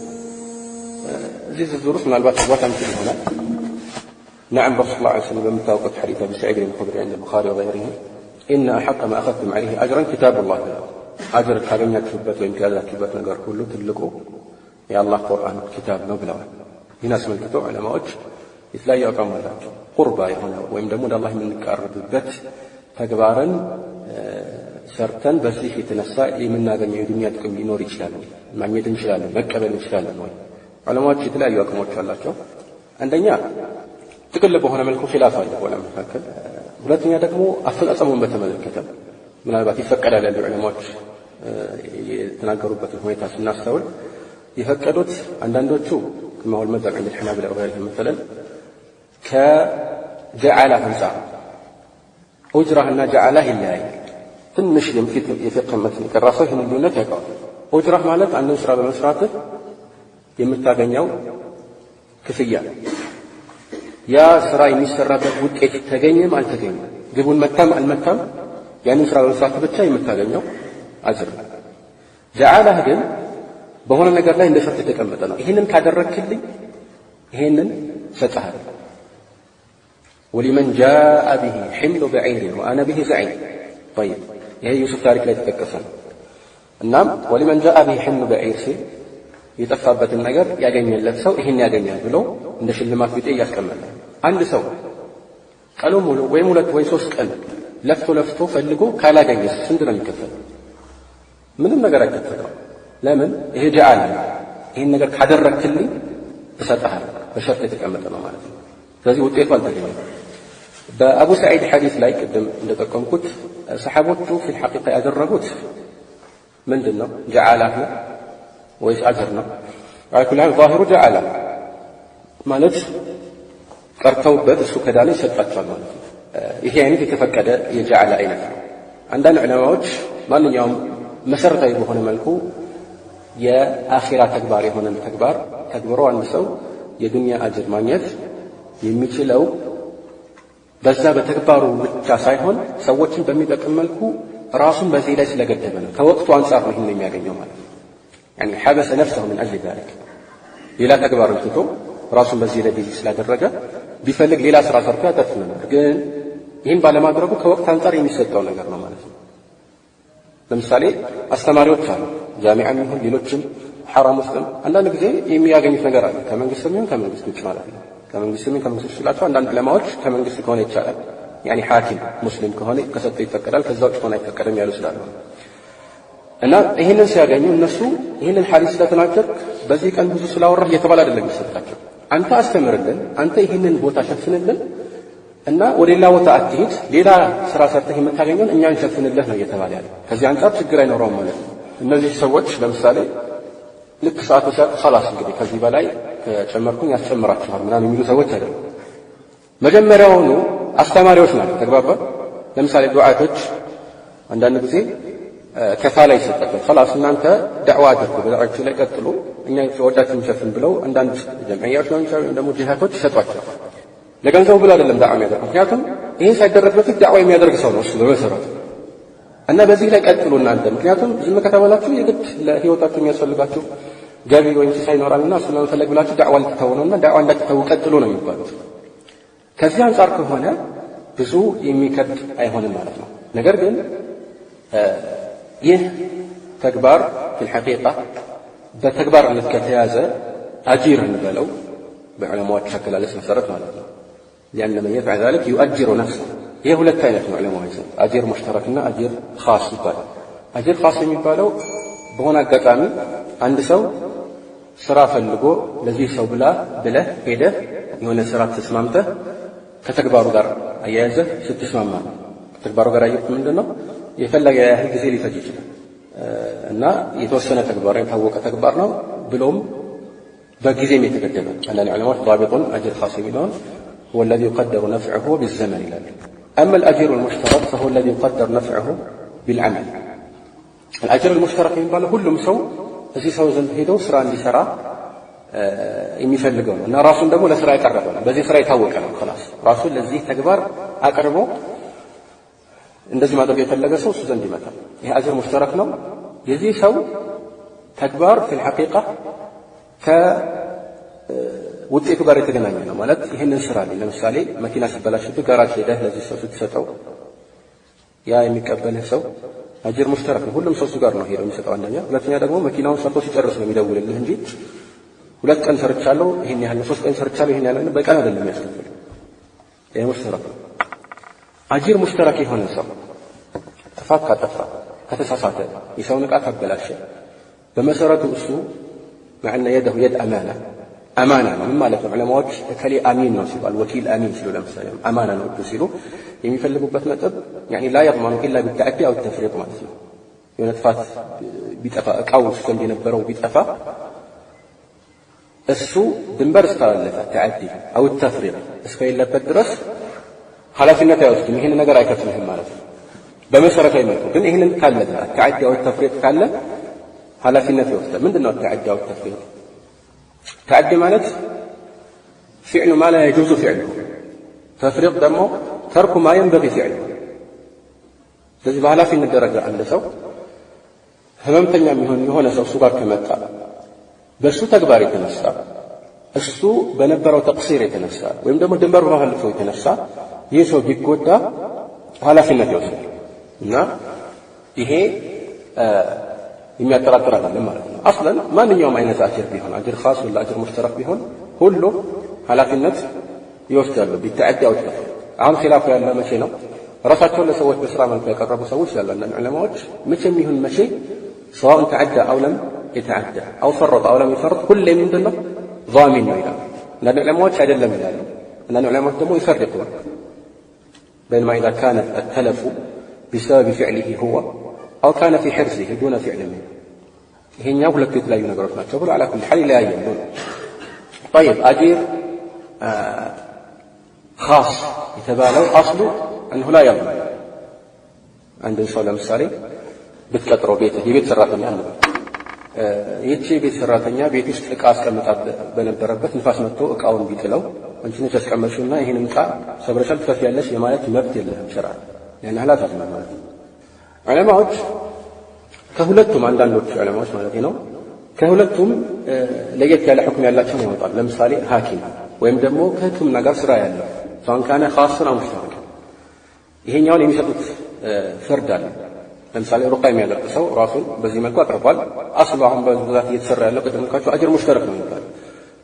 እዚህ ዝርዝር ውስጥ ምናልባት መግባት አንችል ይሆናል። نعم رسول الله عليه وسلم በምታውቁት ሐዲስ አቢ ሰዒድ الخدري عند البخاري وغيره إن أحق ما أخذتم عليه أجرا كتاب الله አጅር ካገኛችሁበት ወይም ከያዛችሁበት ነገር ሁሉ ትልቁ የአላህ ቁርአን ኪታብ ነው ብለዋል። ይህን አስመልክቶ ዑለማዎች የተለያዩ አቋም አላቸው። ቁርባ የሆነ ወይም ደግሞ ወደ አላህ የምንቃረብበት ተግባርን ሰርተን በዚህ የተነሳ የምናገኘው የዱንያ ጥቅም ሊኖር ይችላል፣ ማግኘት እንችላለን፣ መቀበል እንችላለን ወይ? ዑለማዎች የተለያዩ አቋሞች አላቸው። አንደኛ ጥቅል በሆነ መልኩ ኺላፍ አለ ዑለማ መካከል። ሁለተኛ ደግሞ አፈጻጸሙን በተመለከተ ምናልባት ይፈቀዳል ያሉ ዑለማዎች የተናገሩበትን ሁኔታ ስናስተውል የፈቀዱት አንዳንዶቹ ከማውል መዘር عند الحنابلة وغيرهم مثلا ከጀዓላ አንፃር ኡጅራህና ጀዓላ ይለያያል። ትንሽ የፊቅህ መትን የቀራሰው ይህን ልዩነት ያውቀዋል። ኡጅራህ ማለት አንድን ስራ በመስራትህ የምታገኘው ክፍያ፣ ያ ስራ የሚሰራበት ውጤት ተገኘም አልተገኘም፣ ግቡን መታም አልመታም፣ ያንን ስራ በመስራትህ ብቻ የምታገኘው አጅር። ጀዓላህ ግን በሆነ ነገር ላይ እንደ ሸርጥ የተቀመጠ ነው። ይህንን ካደረክልኝ ይህንን ሰጥሃለሁ፣ ወሊመን ጃአ ቢሂ ሒምሉ በዒር ወአነ ቢሂ ዘዒም። ጠይብ ይሄ ዩሱፍ ታሪክ ላይ ተጠቀሰ ነው። እናም ወሊመን ጃአ ቢሂ ሒምሉ በዒር ሲል የጠፋበትን ነገር ያገኘለት ሰው ይህን ያገኛል ብሎ እንደ ሽልማት ቢጤ እያስቀመጠ አንድ ሰው ቀኑ ሙሉ ወይም 2 ወይ 3 ቀን ለፍቶ ፈልጎ ካላገኘስ ስንት ነው የሚከፈለው? ምንም ነገር አይከፈለው። ለምን? ይሄ ጃአል ይሄን ነገር ካደረክልኝ እሰጥሃለሁ በሸርጥ የተቀመጠ ነው ማለት ነው። ስለዚህ ውጤቱ አልተገኘም። በአቡ ሰዒድ ሐዲስ ላይ ቅድም እንደጠቀምኩት ሰሓቦቹ ፊል ሐቂቃ ያደረጉት ምንድን ነው? ጀዓላት ነው ወይስ አጅር ነው? አልኩልህ ዛሂሩ ጀዓላ ማለት ቀርተውበት እሱ ከዳነ ይሰጣቸዋል ማለት ነው። ይሄ አይነት የተፈቀደ የጀዓላ አይነት ነው። አንዳንድ ዑለማዎች ማንኛውም መሰረታዊ በሆነ መልኩ የአኺራ ተግባር የሆነን ተግባር ተግብሮ አንድ ሰው የዱንያ አጅር ማግኘት የሚችለው በዛ በተግባሩ ብቻ ሳይሆን ሰዎችን በሚጠቅም መልኩ ራሱን በዚህ ላይ ስለገደበ ነው። ከወቅቱ አንጻር ነው ይህን የሚያገኘው ማለት ነው። يعني حبس نفسه من أجل ذلك ሌላ ተግባር ትቶ ራሱን በዚህ ላይ ቢዚ ስላደረገ ቢፈልግ ሌላ ስራ ሰርቶ ያተርፍ ነበር። ግን ይህን ባለማድረጉ ከወቅት አንጻር የሚሰጠው ነገር ነው ማለት ነው። ለምሳሌ አስተማሪዎች አሉ፣ ጃሚዓ ይሁን ሌሎችም ሐራም ውስጥም አንዳንድ ጊዜ የሚያገኙት ነገር አለ። ከመንግስትም ይሁን ከመንግስት ውጭ ማለት ነው። ከመንግስትም ከመንግስት ውጭ ስላቸው አንዳንድ ዑለማዎች ከመንግስት ከሆነ ይቻላል፣ ያኒ ሐኪም ሙስሊም ከሆነ ከሰጠው ይፈቀዳል፣ ከዛ ውጭ ከሆነ አይፈቀድም ያሉ ስላሉ እና ይህንን ሲያገኙ እነሱ ይህንን ሐዲስ ስለተናገርክ በዚህ ቀን ብዙ ስላወራህ እየተባለ አይደለም የሚሰጣቸው። አንተ አስተምርልን፣ አንተ ይህንን ቦታ ሸፍንልን እና ወደ ሌላ ቦታ አትሂድ፣ ሌላ ስራ ሰርተህ የምታገኘውን እኛ እንሸፍንልህ ነው እየተባለ ያለ። ከዚህ አንጻር ችግር አይኖረውም ማለት ነው። እነዚህ ሰዎች ለምሳሌ ልክ ሰዓቱ ሲያልቅ ኸላስ እንግዲህ ከዚህ በላይ ከጨመርኩኝ ያስጨምራችኋል ምናምን የሚሉ ሰዎች አይደሉም። መጀመሪያውኑ አስተማሪዎች ናቸው። ተግባባ። ለምሳሌ ዱዓቶች አንዳንድ ጊዜ ከፋላ ይሰጣቸው። ኸላስ እናንተ ዳዕዋ አድርጉ፣ በዳዕዋችሁ ላይ ቀጥሉ፣ እኛ ወዳችሁን ሸፍን ብለው አንዳንድ ጀምዕያዎች ነው ወይም ደግሞ ጂሃቶች ይሰጧቸው። ለገንዘቡ ብሎ አይደለም ዳዕዋ የሚያደርግ። ምክንያቱም ይሄ ሳይደረግ በፊት ዳዕዋ የሚያደርግ ሰው ነው እሱ በመሰረቱ እና በዚህ ላይ ቀጥሉ እናንተ። ምክንያቱም ዝም ከተባላችሁ የግድ ለህይወታችሁ የሚያስፈልጋችሁ ገቢ ወይም ሲሳይ ይኖራልና እሱን ለመፈለግ ብላችሁ ዳዕዋ ልትተው ነውና ዳዕዋ እንዳትተው ቀጥሉ ነው የሚባሉት። ከዚህ አንጻር ከሆነ ብዙ የሚከብድ አይሆንም ማለት ነው። ነገር ግን ይህ ተግባር ፊልሐቂቃ በተግባርነት ከተያዘ አጂር እንበለው በዑለማዎች አገላለጽ መሰረት ማለት ነው። ያን من يفعل ذلك يؤجر نفسه። ይሄ ሁለት አይነት ነው ዑለማዎች ዘንድ አጂር ሙሽተረክና አጂር ኻስ ይባላል። አጂር ኻስ የሚባለው በሆነ አጋጣሚ አንድ ሰው ስራ ፈልጎ ለዚህ ሰው ብለህ ሄደህ የሆነ ስራ ተስማምተህ ከተግባሩ ጋር አያያዘህ ስትስማማ ነው። ከተግባሩ ጋር አያያዝህ ምንድነው? የፈለገ ያህል ጊዜ ሊፈጅ ይችላል እና የተወሰነ ተግባር የታወቀ ተግባር ነው ብሎም በጊዜም የተገደበ። አንዳንድ ዑለማዎች ዳቢጡን አጅር ኻስ የሚለውን هو الذي يقدر نفعه بالزمن ይላሉ። أما الأجير المشترك فهو الذي يقدر نفعه بالعمل። الأجير المشترك የሚባለው ሁሉም ሰው እዚህ ሰው ዘንድ ሄዶ ስራ እንዲሰራ የሚፈልገው ነው እና ራሱን ደግሞ ለስራ ያቀረበ ነው። በዚህ ስራ የታወቀ ነው። خلاص ራሱን ለዚህ ተግባር አቅርቦ እንደዚህ ማድረግ የፈለገ ሰው እሱ ዘንድ ይመጣል። ይሄ አጅር ሙሽተረክ ነው። የዚህ ሰው ተግባር ፊል ሐቂቃ ከውጤቱ ጋር የተገናኘ ነው ማለት ይሄንን ስራ ላይ ለምሳሌ መኪና ሲበላሽብህ ጋራጅ ሄደህ ለዚህ ሰው ስትሰጠው ያ የሚቀበልህ ሰው አጅር ሙሽተረክ ነው። ሁሉም ሰው እሱ ጋር ነው ሄደው የሚሰጠው አንደኛ። ሁለተኛ ደግሞ መኪናውን ሰርቶ ሲጨርስ ነው የሚደውልልህ እንጂ 2 ቀን ሰርቻለሁ ይሄን ያህል 3 ቀን ሰርቻለሁ ይሄን ያህል በቀን አይደለም የሚያስከፍለው። ይሄ ሙሽተረክ ነው። አጂር ሙሽተረክ የሆነ ሰው ጥፋት ካጠፋ ከተሳሳተ የሰውን ዕቃ ካበላሸ በመሰረቱ እሱ ማዕና የደሁ የድ አማና ነው። ምን ማለት ነው? ዑለማዎች እከሌ አሚን ነው ሲባል ወኪል አሚን ሲሉ ለምሳሌ አማና ነው ሲሉ የሚፈልጉበት ነጥብ ያኒ ላ የضمኑ ኢላ ቢተዕዲ አው ተፍሪጥ ማለት ነው። የሆነ ጥፋት ቢጠፋ ዕቃው ዘንድ የነበረው ቢጠፋ እሱ ድንበር እስካላለፈ ተዕዲ አው ተፍሪጥ እስከሌለበት ድረስ ኃላፊነት አይወስድም። ይሄን ነገር አይከፍልህም ማለት ነው በመሰረታዊ መልኩ። ግን ይሄንን ካለ ተዕዲ አው ተፍሪጥ ካለ ኃላፊነት ይወስዳል። ምንድነው ተዕዲ አው ተፍሪጥ? ተዕዲ ማለት فعل ما لا يجوز فعله، ተፍሪጥ ደግሞ ተርኩ ما ينبغي فعله። ስለዚህ በኃላፊነት ደረጃ አንድ ሰው ህመምተኛ የሚሆን የሆነ ሰው እሱ ጋር ከመጣ በእሱ ተግባር የተነሳ እሱ በነበረው ተቅሲር የተነሳ ወይም ደግሞ ድንበር በማለፈው የተነሳ ይህ ሰው ቢጎዳ ኃላፊነት ይወስዳል እና ይሄ የሚያጠራጥር አይደለም ማለት ነው። አስለን ማንኛውም አይነት አጅር ቢሆን አጅር ኻስ ወላ አጅር ሙሽተረክ ቢሆን ሁሉም ኃላፊነት ይወስዳሉ ቢተዓዲ አው ተፈ አሁን ኺላፉ ያለው መቼ ነው? ራሳቸውን ለሰዎች በስራ መልኩ ያቀረቡ ሰዎች ያሉ አንዳንድ ዑለማዎች መቼም ይሁን መቼ سواء تعدى أو لم يتعدى أو فرط أو لم يفرط كل من دله ضامن إلى لأن العلماء تعدل من ذلك لأن العلماء دموا يفرقون بينما إذا كان التلف بسبب فعله هو أو كان في حرزه دون فعل منه هنا يقول لك لا ينقرف ما تقول على كل حال لا يمدون. طيب أجير خاص يتبالوا أصله أنه لا يضمن عند صلى الله بتقطرو بيته የቤት ሰራተኛ ነው ይህቺ ቤት ሰራተኛ ቤት ውስጥ ዕቃ አስቀምጣ በነበረበት ንፋስ መጥቶ ዕቃውን ቢጥለው አንቺ ነሽ ያስቀመጥሽውና ይሄንን ዕቃ ሰብረሻል ትፈፊያለሽ የማለት መብት የለህም ሸራ ያን ሐላል አትመን ማለት ነው። ዑለማዎች ከሁለቱም አንዳንዶቹ ዑለማዎች ማለት ነው ከሁለቱም ለየት ያለ ሁክም ያላቸው ያወጣል። ለምሳሌ ሐኪም ወይም ደግሞ ከህክምና ጋር ስራ ያለው ሰውን ካነ ኻስን አው ሙሽተረክ ይሄኛውን የሚሰጡት ፍርድ አለ። ለምሳሌ ሩቃ የሚያደርግ ሰው ራሱን በዚህ መልኩ አቅርቧል። አስሉ አሁን በብዛት እየተሰራ ያለው ከተመልካቹ አጅር ሙሽተረክ ነው የሚባለው።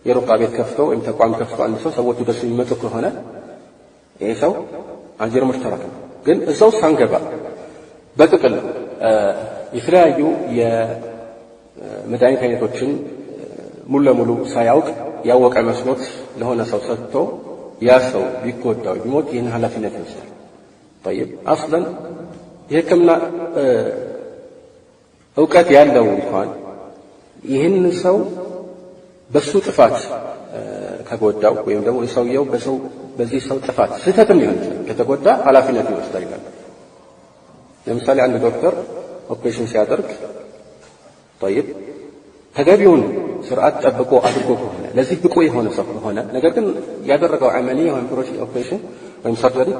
የሩቃ ቤት ከፍተው ወይም ተቋም ከፍተው አንድ ሰው ሰዎች ወደሱ የሚመጡ ከሆነ ይሄ ሰው አጅር ሙሽተረክ ነው። ግን እዛው ሳንገባ በጥቅል የተለያዩ የመድኃኒት አይነቶችን ሙሉ ለሙሉ ሳያውቅ ያወቀ መስሎት ለሆነ ሰው ሰጥቶ ያ ሰው ቢጎዳው ቢሞት ይህን ኃላፊነት ይወስዳል። طيب اصلا የህክምና ዕውቀት ያለው እንኳን ይህን ሰው በሱ ጥፋት ከጎዳው ወይም ደግሞ ሰውየው በዚህ ሰው ጥፋት ስህተትም ሊሆን ይችላል ከተጎዳ ኃላፊነት ይወስዳል ይላል። ለምሳሌ አንድ ዶክተር ኦፕሬሽን ሲያደርግ طيب ተገቢውን ስርዓት ጠብቆ አድርጎ ከሆነ ለዚህ ብቁ የሆነ ሰው ከሆነ ነገር ግን ያደረገው አመሊያ ወይም ኦፕሬሽን ወይም ሰርጀሪ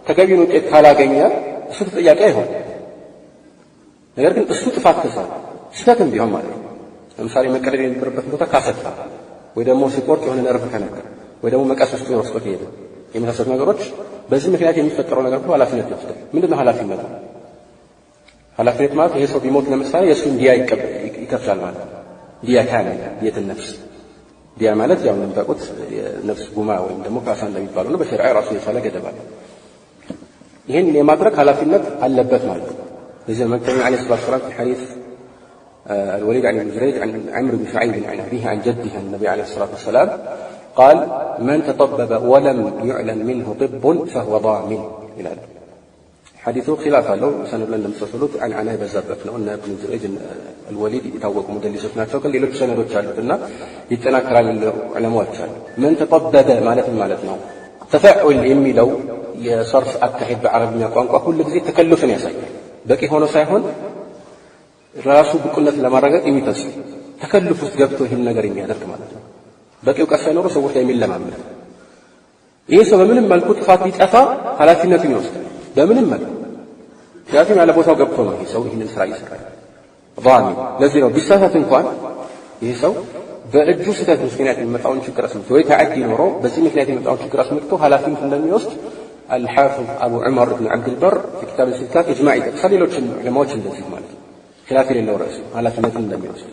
ተገቢውን ውጤት ካላገኘ እሱ ተጠያቂ አይሆንም። ነገር ግን እሱ ጥፋት ከሰራ ስህተትም ቢሆን ማለት ነው ለምሳሌ መቀደድ የነበረበት ቦታ ካሰጣ ወይ ደግሞ ሲቆርጥ የሆነ ነርቭ ከነካ ወይ ደግሞ መቀስ ውስጥ ወስዶ ከሄደ የመሳሰሉ ነገሮች በዚህ ምክንያት የሚፈጠረው ነገር ሁሉ ኃላፊነት ይወስዳል። ምንድነው ኃላፊነት? ኃላፊነት ማለት ይሄ ሰው ቢሞት ለምሳሌ የእሱን ዲያ ይከፍላል ማለት ነው። ዲያ ካለ ዲየት ነፍስ ዲያ ማለት ያው እንደምታውቁት የነፍስ ጉማ ወይም ደግሞ ካሳ እንደሚባለው ነው። በሸሪዓ ራሱ የቻለ ገደብ አለ። ይህን የማድረግ ኃላፊነት አለበት ማለት ነው። ለዚህ መልእክተኛው ዓለይሂ ሰላቱ ወሰላም في حديث الوليد عن ابن جريج عن عمرو بن شعيب عن أبيه عن جده النبي عليه الصلاة والسلام قال من تطبب ولم يعلن منه طب فهو ضامن إلى حديث خلاف له سند لم تسلط عن عناي بزبط ነው እና ابن جريج الوليد የታወቁ ሙደሊሶች ናቸው። ግን ሌሎች ሰነዶች አሉትና ይጠናከራል ዑለማዎች አሉ። من تطبب ማለት ነው ተፈዑል የሚለው የሰርፍ አካሄድ በአረብኛ ቋንቋ ሁሉ ጊዜ ተከልፍን ያሳያል። በቂ ሆኖ ሳይሆን ራሱ ብቁነት ለማረጋገጥ የሚተስ ተከልፍ ውስጥ ገብቶ ይህን ነገር የሚያደርግ ማለት ነው። በቂ ዕውቀት ሳይኖሩ ሰዎች ላይ የሚለማመድ ይሄ ሰው በምንም መልኩ ጥፋት ቢጠፋ ኃላፊነቱን ይወስዳል። በምንም መልኩ ምክንያቱም ያለ ቦታው ገብቶ ነው ይሄ ሰው ይህንን ስራ ይሰራል። ضامن ለዚህ ነው ቢሳሳት እንኳን ይሄ ሰው በእጁ ስህተት ምክንያት የሚመጣውን ችግር አስመልክቶ ወይ ተዓዲ ኖሮ በዚህ ምክንያት የሚመጣውን ችግር አስመልክቶ ኃላፊነት እንደሚወስድ الحافظ أبو عمر بن عبد البر في كتاب الستات إجماعي تقصد له علماء እንደዚህ ማለት خلاف የሌለው ርዕስ ኃላፊነት እንደሚወስድ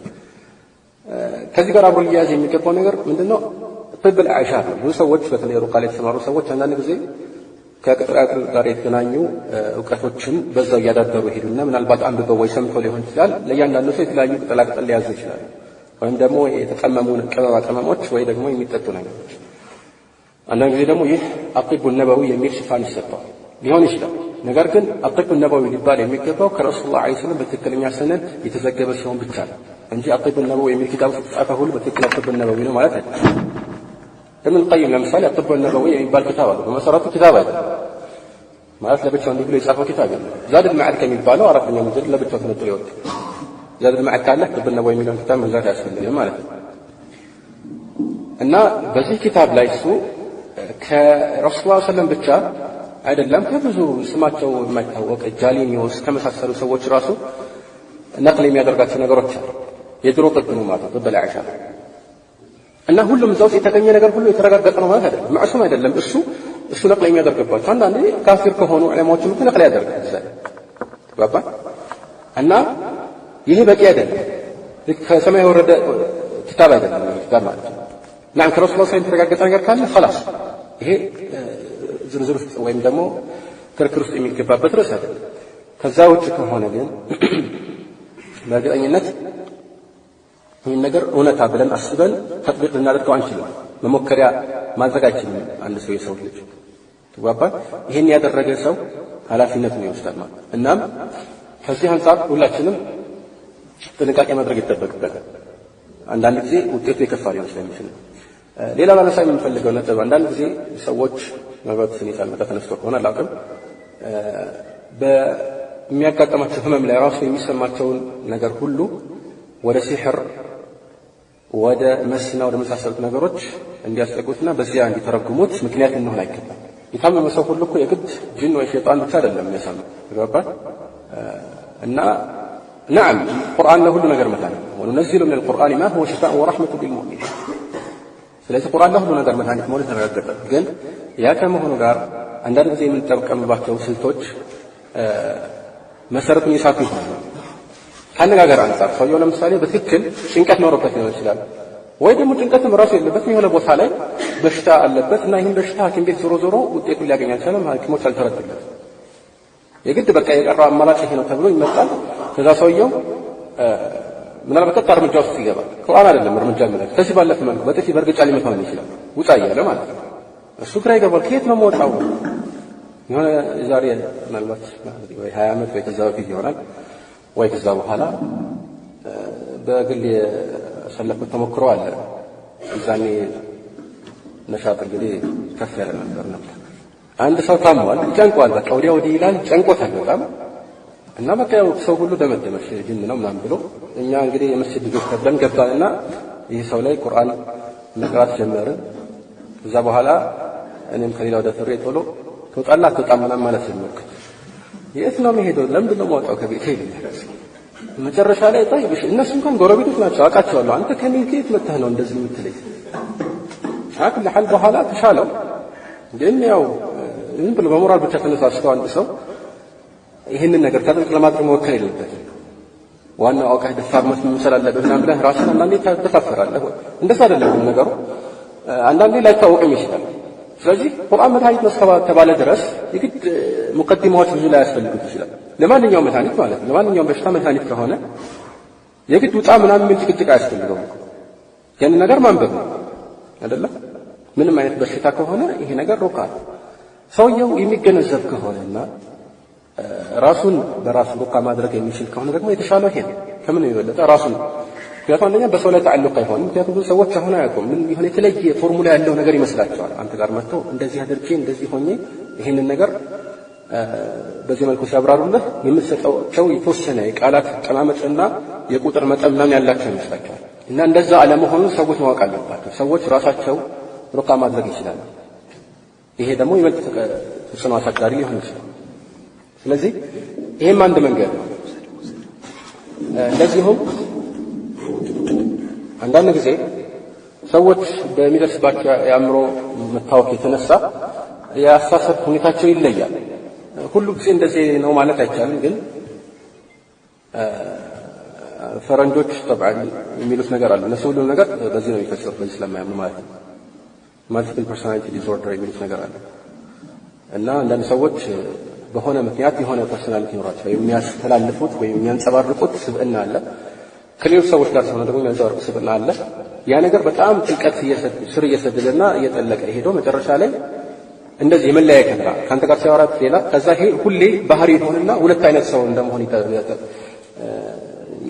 ከዚህ ጋር አብሮ ሊያዝ የሚገባው ነገር ምንድነው? طب الأعشاب ብዙ ሰዎች በተለይ ሩቃ ላይ የተሰማሩ ሰዎች አንዳንድ ጊዜ ከቅጥራቅር ጋር የተገናኙ ዕውቀቶችን በዛው እያዳበሩ ሄዱና ምናልባት አንብበው ወይ ሰምተው ሊሆን ይችላል ለእያንዳንዱ ሰው የተለያዩ ቅጠላቅጠል ሊያዙ ይችላል። ወይም ደግሞ የተቀመሙ ቅመሞች ወይ ደግሞ የሚጠጡ ነገሮች አንዳንድ ጊዜ ደግሞ ይህ አጢቡ ነበዊ የሚል ሽፋን ይሰጠዋል ሊሆን ይችላል። ነገር ግን አጢቡ ነበዊ ሊባል የሚገባው ከረሱላህ ዐለይሂ ወሰለም በትክክለኛ ሰነድ የተዘገበ ሲሆን ብቻ ነው እንጂ አጢቡ ነበዊ የሚል ኪታብ ተጻፈ ሁሉ በትክክል አጢቡ ነበዊ ነው ማለት አይደለም። ኢብኑል ቀይም ለምሳሌ አጢቡ ነበዊ የሚባል ኪታብ አለ። በመሰረቱ ኪታብ አይደለም ማለት ለብቻው እንዲህ ብሎ የጻፈው ኪታብ ነው። ዛድል መዓድ ከሚባለው አራተኛው ሙጀለድ ለብቻው ተነጥሎ ይወጣል። ዛድል መዓድ ካለ አጢቡ ነበዊ የሚለውን ኪታብ መግዛት ያስፈልጋል ማለት ነው። እና በዚህ ኪታብ ላይ እሱ ከረሱል ሰለም ብቻ አይደለም ከብዙ ስማቸው የማይታወቅ ጃሊኒዮስ ከመሳሰሉ ሰዎች ራሱ ነቅል የሚያደርጋቸው ነገሮች አሉ። የድሮ ጥብ ነው ማለት ነው። በላዕሻ እና ሁሉም እዛው የተገኘ ነገር ሁሉ የተረጋገጠ ነው ማለት አይደለም። ማዕሱም አይደለም። እሱ ነቅል የሚያደርግባቸው አንዳንዴ ካፊር ከሆኑ ዑለማዎችም ነቅል ያደርጋል ገባ እና ይሄ በቂ አይደለም። ከሰማይ የወረደ ኪታብ አይደለም ጋር ማለት ነው። ናም ከረሱል ሰለላሁ የተረጋገጠ ነገር ካለ خلاص ይሄ ዝርዝር ውስጥ ወይም ደግሞ ክርክር ውስጥ የሚገባበት ርዕስ አይደለም። ከዛ ውጭ ከሆነ ግን በእርግጠኝነት ይህን ነገር እውነታ ብለን አስበን ተጥቢቅ ልናደርገው አንችልም። መሞከሪያ ማድረግ አይችልም አንድ ሰው የሰው ልጅ ተግባባን። ይህን ያደረገ ሰው ኃላፊነቱን ይወስዳል ማለት ነው። እናም ከዚህ አንጻር ሁላችንም ጥንቃቄ ማድረግ ይጠበቅበታል። አንዳንድ ጊዜ ውጤቱ የከፋ ሊሆን ስለሚችል ሌላ ላነሳ የምንፈልገው ነጥብ አንዳንድ ጊዜ ሰዎች ምናልባት ስኒታል መጣ ተነስቶ ከሆነ አላውቅም በሚያጋጥማቸው ህመም ላይ ራሱ የሚሰማቸውን ነገር ሁሉ ወደ ሲሕር ወደ መስና ወደ መሳሰሉት ነገሮች እንዲያስጠጉትና በዚያ እንዲተረጉሙት ምክንያት እንሆን አይገባም። የታመመ ሰው ሁሉ እኮ የግድ ጅን ወይ ሸይጣን ብቻ አይደለም የሚያሳምነው ይገባል። እና نعم القرآن له كل ነገር መድኃኒት ነው። وننزل من القرآن ما هو شفاء ورحمة للمؤمنين። ስለዚህ ቁርአን ለሁሉ ነገር መድኃኒት መሆኑ ተረጋገጠ። ግን ያ ከመሆኑ ጋር አንዳንድ ጊዜ የምንጠቀምባቸው ስልቶች መሰረቱን የሳቱ ይሆናሉ። ከአነጋገር አንጻር ሰውየው ለምሳሌ በትክክል ጭንቀት ኖሮበት ሊሆን ይችላል፣ ወይ ደግሞ ጭንቀትም ራሱ የለበትም የሆነ ቦታ ላይ በሽታ አለበት እና ይህን በሽታ ሐኪም ቤት ዞሮ ዞሮ ውጤቱን ሊያገኝ አልቻለም፣ ሐኪሞች አልተረዱለትም። የግድ በቃ የቀረው አማራጭ ይሄ ነው ተብሎ ይመጣል። ከዛ ሰውየው ምናልባት ቀጥታ እርምጃ ውስጥ ይገባል። ቁርአን አይደለም እርምጃ ማለት ከዚህ ባለፈ መልኩ በጥፊ በርግጫ ሊመታው ይችላል፣ ውጣ እያለ ማለት ነው። እሱ ግራ ይገባል። ከየት ነው የምወጣው? የሆነ ዛሬ ምናልባት ወይ 20 ዓመት ወይ ከዛ በፊት ይሆናል ወይ ከዛ በኋላ በግል የሰለፍኩት ተሞክሮ አለ። እዛኔ ነሻጥ እንግዲህ ከፍ ያለ ነበር። አንድ ሰው ታሟል፣ ጨንቋል። በቃ ወዲያ ወዲህ ይላል፣ ጨንቆታል በጣም እና በቃ ያው ሰው ሁሉ ደመደመሽ ጅን ነው ምናምን ብሎ እኛ እንግዲህ የመስጂድ ልጆች ተብለን ገባንና ይህ ሰው ላይ ቁርአን መቅራት ጀመርን። ከዛ በኋላ እኔም ከሌላው ደፍሬ ቶሎ ትወጣለህ አትወጣም ምናምን ማለት ጀመርኩ። የት ነው የምሄደው? ለምንድን ነው የምወጣው ከቤቴ ይላል። መጨረሻ ላይ ጠይብሽ እነሱ እንኳን ጎረቤቶች ናቸው አውቃቸዋለሁ፣ አንተ ከኔ ከየት መጥተህ ነው እንደዚህ የምትለኝ? አክል ለሐል በኋላ ተሻለው። ግን ያው ዝም ብሎ በሞራል ብቻ ተነሳስቶ አንድ ሰው ይህንን ነገር ተጠንቅቆ ለማድረግ መወከል የለበትም። ዋናው አውቀህ ደፋር መምሰል አለብህ ምናምን ብለህ ራስህን አንዳንዴ ትታፈራለህ። እንደዛ አይደለም ነገሩ፣ አንዳንዴ ላይታወቅም ይችላል። ስለዚህ ቁርአን መድኃኒት ነው ተባለ ድረስ የግድ ሙቀዲማዎች ብዙ ላይ ያስፈልጉት ይችላል። ለማንኛውም መድኃኒት ማለት ነው። ለማንኛውም በሽታ መድኃኒት ከሆነ የግድ ውጣ ምናምን ምን ጭቅጭቅ አያስፈልገውም። ያንን ነገር ማንበብ ነው አይደለም። ምንም አይነት በሽታ ከሆነ ይሄ ነገር ሩቃ ሰውየው የሚገነዘብ ከሆነና ራሱን በራሱ ሩቃ ማድረግ የሚችል ከሆነ ደግሞ የተሻለው ይሄ ነው። ከምን የበለጠ ራሱን ምክንያቱም አንደኛ በሰው ላይ ተዓልቅ አይሆንም። ምክንያቱም ብዙ ሰዎች አሁን አያውቁም። ምን የሆነ የተለየ ፎርሙላ ያለው ነገር ይመስላቸዋል። አንተ ጋር መጥተው እንደዚህ አድርጌ እንደዚህ ሆኜ ይህንን ነገር በዚህ መልኩ ሲያብራሩልህ የምትሰጠው የተወሰነ የቃላት አቀማመጥና የቁጥር መጠን ምናምን ያላቸው ይመስላቸዋል። እና እንደዛ አለመሆኑን ሰዎች ማወቅ አለባቸው። ሰዎች ራሳቸው ሩቃ ማድረግ ይችላሉ። ይሄ ደግሞ ይበልጥ ተጽዕኖ አሳዳሪ ሊሆን ይችላል። ስለዚህ ይሄም አንድ መንገድ ነው። እንደዚሁም አንዳንድ ጊዜ ሰዎች በሚደርስባቸው የአእምሮ መታወክ የተነሳ የአስተሳሰብ ሁኔታቸው ይለያል። ሁሉ ጊዜ እንደዚህ ነው ማለት አይቻልም። ግን ፈረንጆች ጠብዓን የሚሉት ነገር አለ። እነሱ ሁሉ ነገር በዚህ ነው የሚፈሰሩት፣ በዚህ ስለማያምኑ ማለት ነው። ማልቲፕል ፐርሶናሊቲ ዲስኦርደር የሚሉት ነገር አለ እና አንዳንድ ሰዎች በሆነ ምክንያት የሆነ ፐርሶናሊቲ ይኖራቸው የሚያስተላልፉት ወይም የሚያንጸባርቁት ስብዕና አለ። ከሌሎች ሰዎች ጋር ሲሆን ደግሞ የሚያንጸባርቁት ስብዕና አለ። ያ ነገር በጣም ጥልቀት ስር እየሰደደና እየጠለቀ ሄዶ መጨረሻ ላይ እንደዚህ የመለያየት ነገር ከአንተ ጋር ሲያወራት ሌላ ከዛ ይሄ ሁሌ ባህሪ ይሆንና ሁለት አይነት ሰው እንደመሆን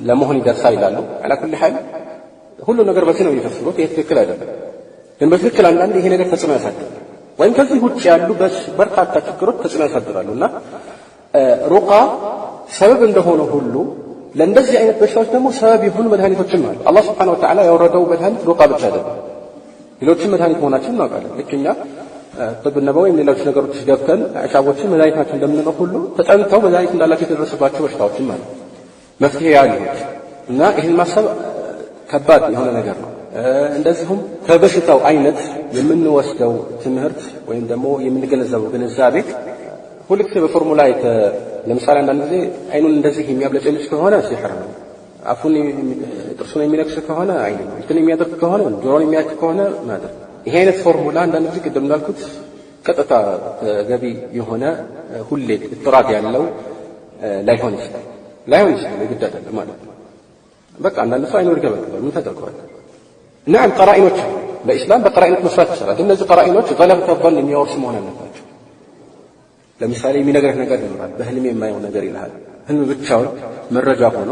ለመሆን ይደርሳል ይላሉ። አላ ኩሊ ሐል ሁሉ ነገር በዚህ ነው የሚፈስሩት። ይሄ ትክክል አይደለም። ግን በትክክል አንዳንድ ይሄ ነገር ተጽዕኖ ያሳድራል ወይም ከዚህ ውጭ ያሉ በርካታ ችግሮች ተጽዕኖ ያሳድራሉ እና ሩቃ ሰበብ እንደሆነ ሁሉ ለእንደዚህ አይነት በሽታዎች ደግሞ ሰበብ የሆኑ መድኃኒቶችም አሉ። አላህ ሱብሓነሁ ወተዓላ ያወረደው መድኃኒት ሩቃ ብቻ አይደለም፣ ሌሎችም መድኃኒት መሆናቸውን እናውቃለን። ልክ እኛ ጥብ ነበው ወይም ሌሎች ነገሮች ገብተን አሻቦችን መድኃኒት ናቸው እንደምንለው ሁሉ ተጠንተው መድኃኒት እንዳላቸው የተደረሰባቸው በሽታዎችም አሉ መፍትሄ ያሉት እና ይህን ማሰብ ከባድ የሆነ ነገር ነው። እንደዚሁም ከበሽታው አይነት የምንወስደው ትምህርት ወይም ደግሞ የምንገነዘበው ግንዛቤ ሁልጊዜ በፎርሙላ ለምሳሌ አንዳንድ ጊዜ አይኑን እንደዚህ የሚያብለጨልጭ ከሆነ ሲሕር ነው። አፉን ጥርሱን የሚነክስ ከሆነ አይን ነው። እንትን የሚያደርግ ከሆነ ጆሮን የሚያጭ ከሆነ ማለት ይሄ አይነት ፎርሙላ አንዳንድ ጊዜ ቅድም እንዳልኩት ቀጥታ ገቢ የሆነ ሁሌ ጥራት ያለው ላይሆን ይችላል የግድ አይደለም ማለት ነው። በቃ አንዳንድ ሰው አይኑ ይገበገባል። ምን ተደርጓል? ነዓም ቀራኢኖች በኢስላም በቀራኢኖች መስራት ይችላል። እነዚህ ቀራኢኖች ገለበተ ظن የሚያወርሱ መሆን አለባቸው። ለምሳሌ የሚነግርህ ነገር ይኖራል። በህልም የማየው ነገር ይልሃል። ህልም ብቻውን መረጃ ሆኖ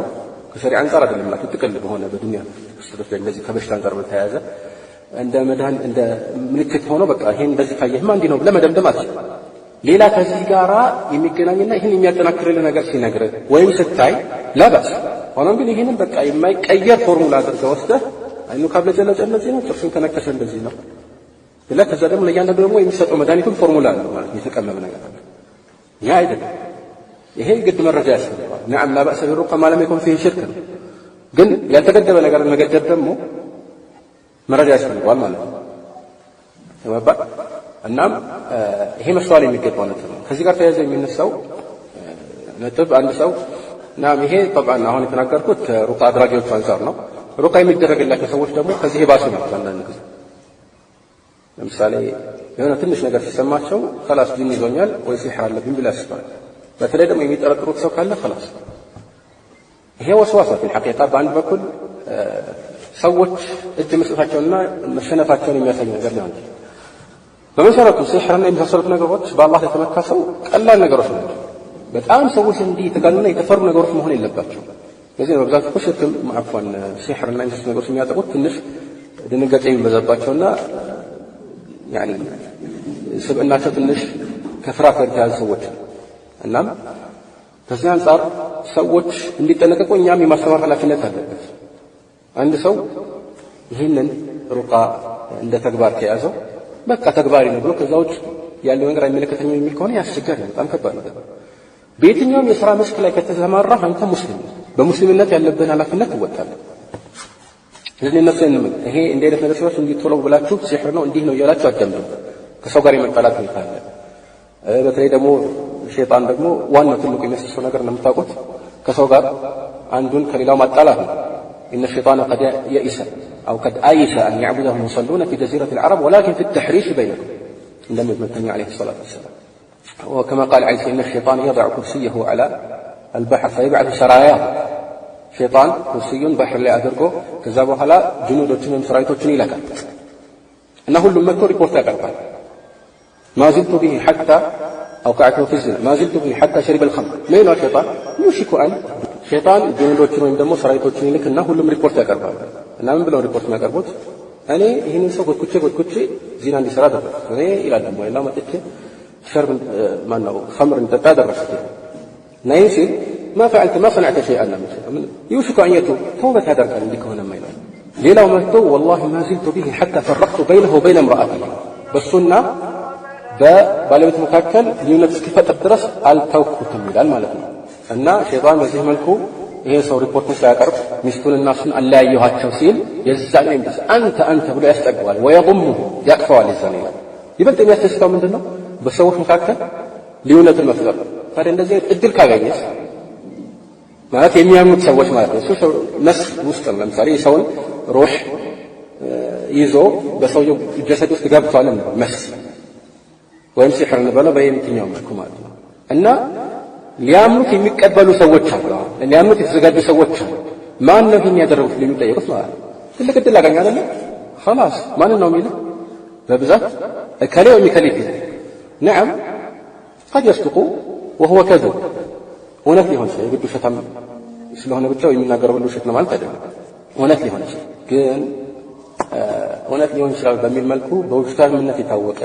ከሸሪዓ አንፃር አይደለም ማለት ጥቅል በሆነ በዱንያ ክስተቶች ላይ እንደዚህ ከበሽታ አንፃር በተያያዘ እንደ መድኃኒት እንደ ምልክት ሆኖ በቃ ይሄን እንደዚህ ካየህማ እንዲህ ነው ለመደምደም አትችልም። ሌላ ከዚህ ጋራ የሚገናኝና ይህን የሚያጠናክርልህ ነገር ሲነግርህ ወይም ስታይ ለበስ ሆኖም ግን ይህንን በቃ የማይቀየር ፎርሙላ አድርገህ ወስደህ አይኑ ካብለጨለጨ እንደዚህ ነው፣ ጥርሱን ከነከሰ እንደዚህ ነው ብለህ ከዛ ደግሞ ለእያንዳንዱ ደግሞ የሚሰጠው መድኃኒቱን ፎርሙላ ነው ማለት የተቀመመ ነገር አለ። ያ አይደለም። ይሄ ግድ መረጃ ያስፈልጋል። ነዓም ላ በእሰ ቢሩቃ ማ ለም የኩን ፊህ ሽርክ ነው። ግን ያልተገደበ ነገር መገደብ ደግሞ መረጃ ያስፈልገዋል ማለት ነው። ተባባል። እናም ይሄ መስተዋል የሚገባው ነጥብ ነው። ከዚህ ጋር ተያይዞ የሚነሳው ነጥብ አንድ ሰው ናም ይሄ طبعا አሁን የተናገርኩት ሩቃ አድራጊዎች አንፃር ነው። ሩቃ የሚደረግላቸው ሰዎች ደግሞ ከዚህ ባሱ ናቸው። አንዳንድ ጊዜ ለምሳሌ የሆነ ትንሽ ነገር ሲሰማቸው خلاص ጂን ይዞኛል ወይ ሲሕር አለብኝ ብለው ያስባል። በተለይ ደግሞ የሚጠረጥሩት ሰው ካለ خلاص ይሄ ወስዋሳ في الحقيقة በአንድ በኩል ሰዎች እጅ መስጠታቸውና መሸነፋቸውን የሚያሳይ ነገር ነው። በመሰረቱ ሲሕርና የመሳሰሉት ነገሮች በአላህ የተመካ ሰው ቀላል ነገሮች ናቸው። በጣም ሰዎች እንዲህ የተጋሉና የተፈሩ ነገሮች መሆን የለባቸው። ለዚህ ነው በብዛት ሽርክም አፍዋን ሲሕርና የመሳሰሉት ነገሮች የሚያጠቁት ትንሽ ድንጋጤ የሚበዛባቸውና ያኒ ስብዕናቸው ትንሽ ከፍርሃት ጋር የተያዙ ሰዎች እናም ከዚህ አንፃር ሰዎች እንዲጠነቀቁ እኛም የማስተማር ኃላፊነት አለበት። አንድ ሰው ይህንን ሩቃ እንደ ተግባር ከያዘው በቃ ተግባሪ ነው ብሎ ከዛ ውጭ ያለው ነገር አይመለከተኝም የሚል ከሆነ ያስቸጋሪ ነው። በጣም ከባድ ነው። በየትኛውም የሥራ መስክ ላይ ከተሰማራህ አንተ ሙስሊም በሙስሊምነት ያለብህን ኃላፊነት ትወጣለህ። ስለዚህ እነሱ ይሄ እንደ አይነት ነገር ሰዎች እንዲቶለው ብላችሁ ሲሕር ነው እንዲህ ነው እያላችሁ አትደምዱ። ከሰው ጋር የመጣላት ሁኔታ አለ። በተለይ ደግሞ ሸይጣን ደግሞ ዋናው ትልቁ የሚያስሰው ነገር እንደምታውቁት ከሰው ጋር አንዱን ከሌላው ማጣላት ነው። إن الشيطان قد يئس أو قد آيس أن يعبده المصلون في جزيرة العرب ولكن في التحريش بينكم عندما ابن عليه الصلاة والسلام. وكما قال عيسى إن الشيطان يضع كرسيه على البحر فيبعث سراياه. شيطان كرسي بحر لا أدركه كذابه على جنود وجنود سرايته جني لك أنه لما ريبورت قال ما زلت به حتى أوقعته في الزنا ما زلت به حتى شرب الخمر. ما هو الشيطان يوشك أن ሸይጣን ጀነዶችን ወይም ደግሞ ሰራዊቶችን ይልክና ሁሉም ሪፖርት ያቀርባል። እና ምን ብለው ሪፖርት የሚያቀርቡት እኔ ይሄንን ሰው ጎትኩቼ ዚና እንዲሰራ አደረኩት እኔ ይላል ደግሞ ሌላ መጥቼ ሸርብ ማነው ኸምር እንጠጣ አደረኩት ናይ ሲል ما فعلت ما صنعت شيئا من يوشك أن يتوب توبة ያደርጋል እንዲህ ከሆነ ማይለው ሌላው መጥቶ والله ما زلت به حتى فرقت بينه وبين امرأته በሱና በባለቤቱ መካከል ልዩነት እስኪፈጠር ድረስ አልተውኩትም ይላል ማለት ነው። እና ሸይጣን በዚህ መልኩ ይሄ ሰው ሪፖርት ሲያቀርብ ሚስቱንና እሱን አለያየኋቸው ሲል የዛኔ እንደዚህ አንተ ብሎ ያስጠግባል ወይضمه ያቅፈዋል። የዛኔ ይበልጥ የሚያስደስተው ምንድነው በሰዎች መካከል ልዩነትን መፍጠር። ታዲያ እንደዚህ እድል ካገኘስ ማለት የሚያምኑት ሰዎች ማለት ነው። እሱ ነፍስ ውስጥ ለምሳሌ የሰውን ሩህ ይዞ በሰውየው ጀሰድ ውስጥ ገብቷል ነፍስ ወይም ሲሕር ነው በየትኛው መልኩ ማለት ነው። እና ሊያምኑት የሚቀበሉ ሰዎች አሉ። ሊያምኑት የተዘጋጁ ሰዎች አሉ። ማን ነው ይሄን ያደረጉት ለሚጠየቁት ማለት ነው። ትልቅ እድል አገኘ አይደል? خلاص ማን ነው የሚለው በብዛት እከሌ ወይ ከሊት نعم قد يصدق وهو كذب እውነት ሊሆን ይችላል። የግድ ውሸታም ስለሆነ ብቻ የሚናገረው ሁሉ ውሸት ነው ማለት አይደለም። እውነት ሊሆን ይችላል። ግን እውነት ሊሆን ይችላል በሚል መልኩ በውሸታምነት የታወቀ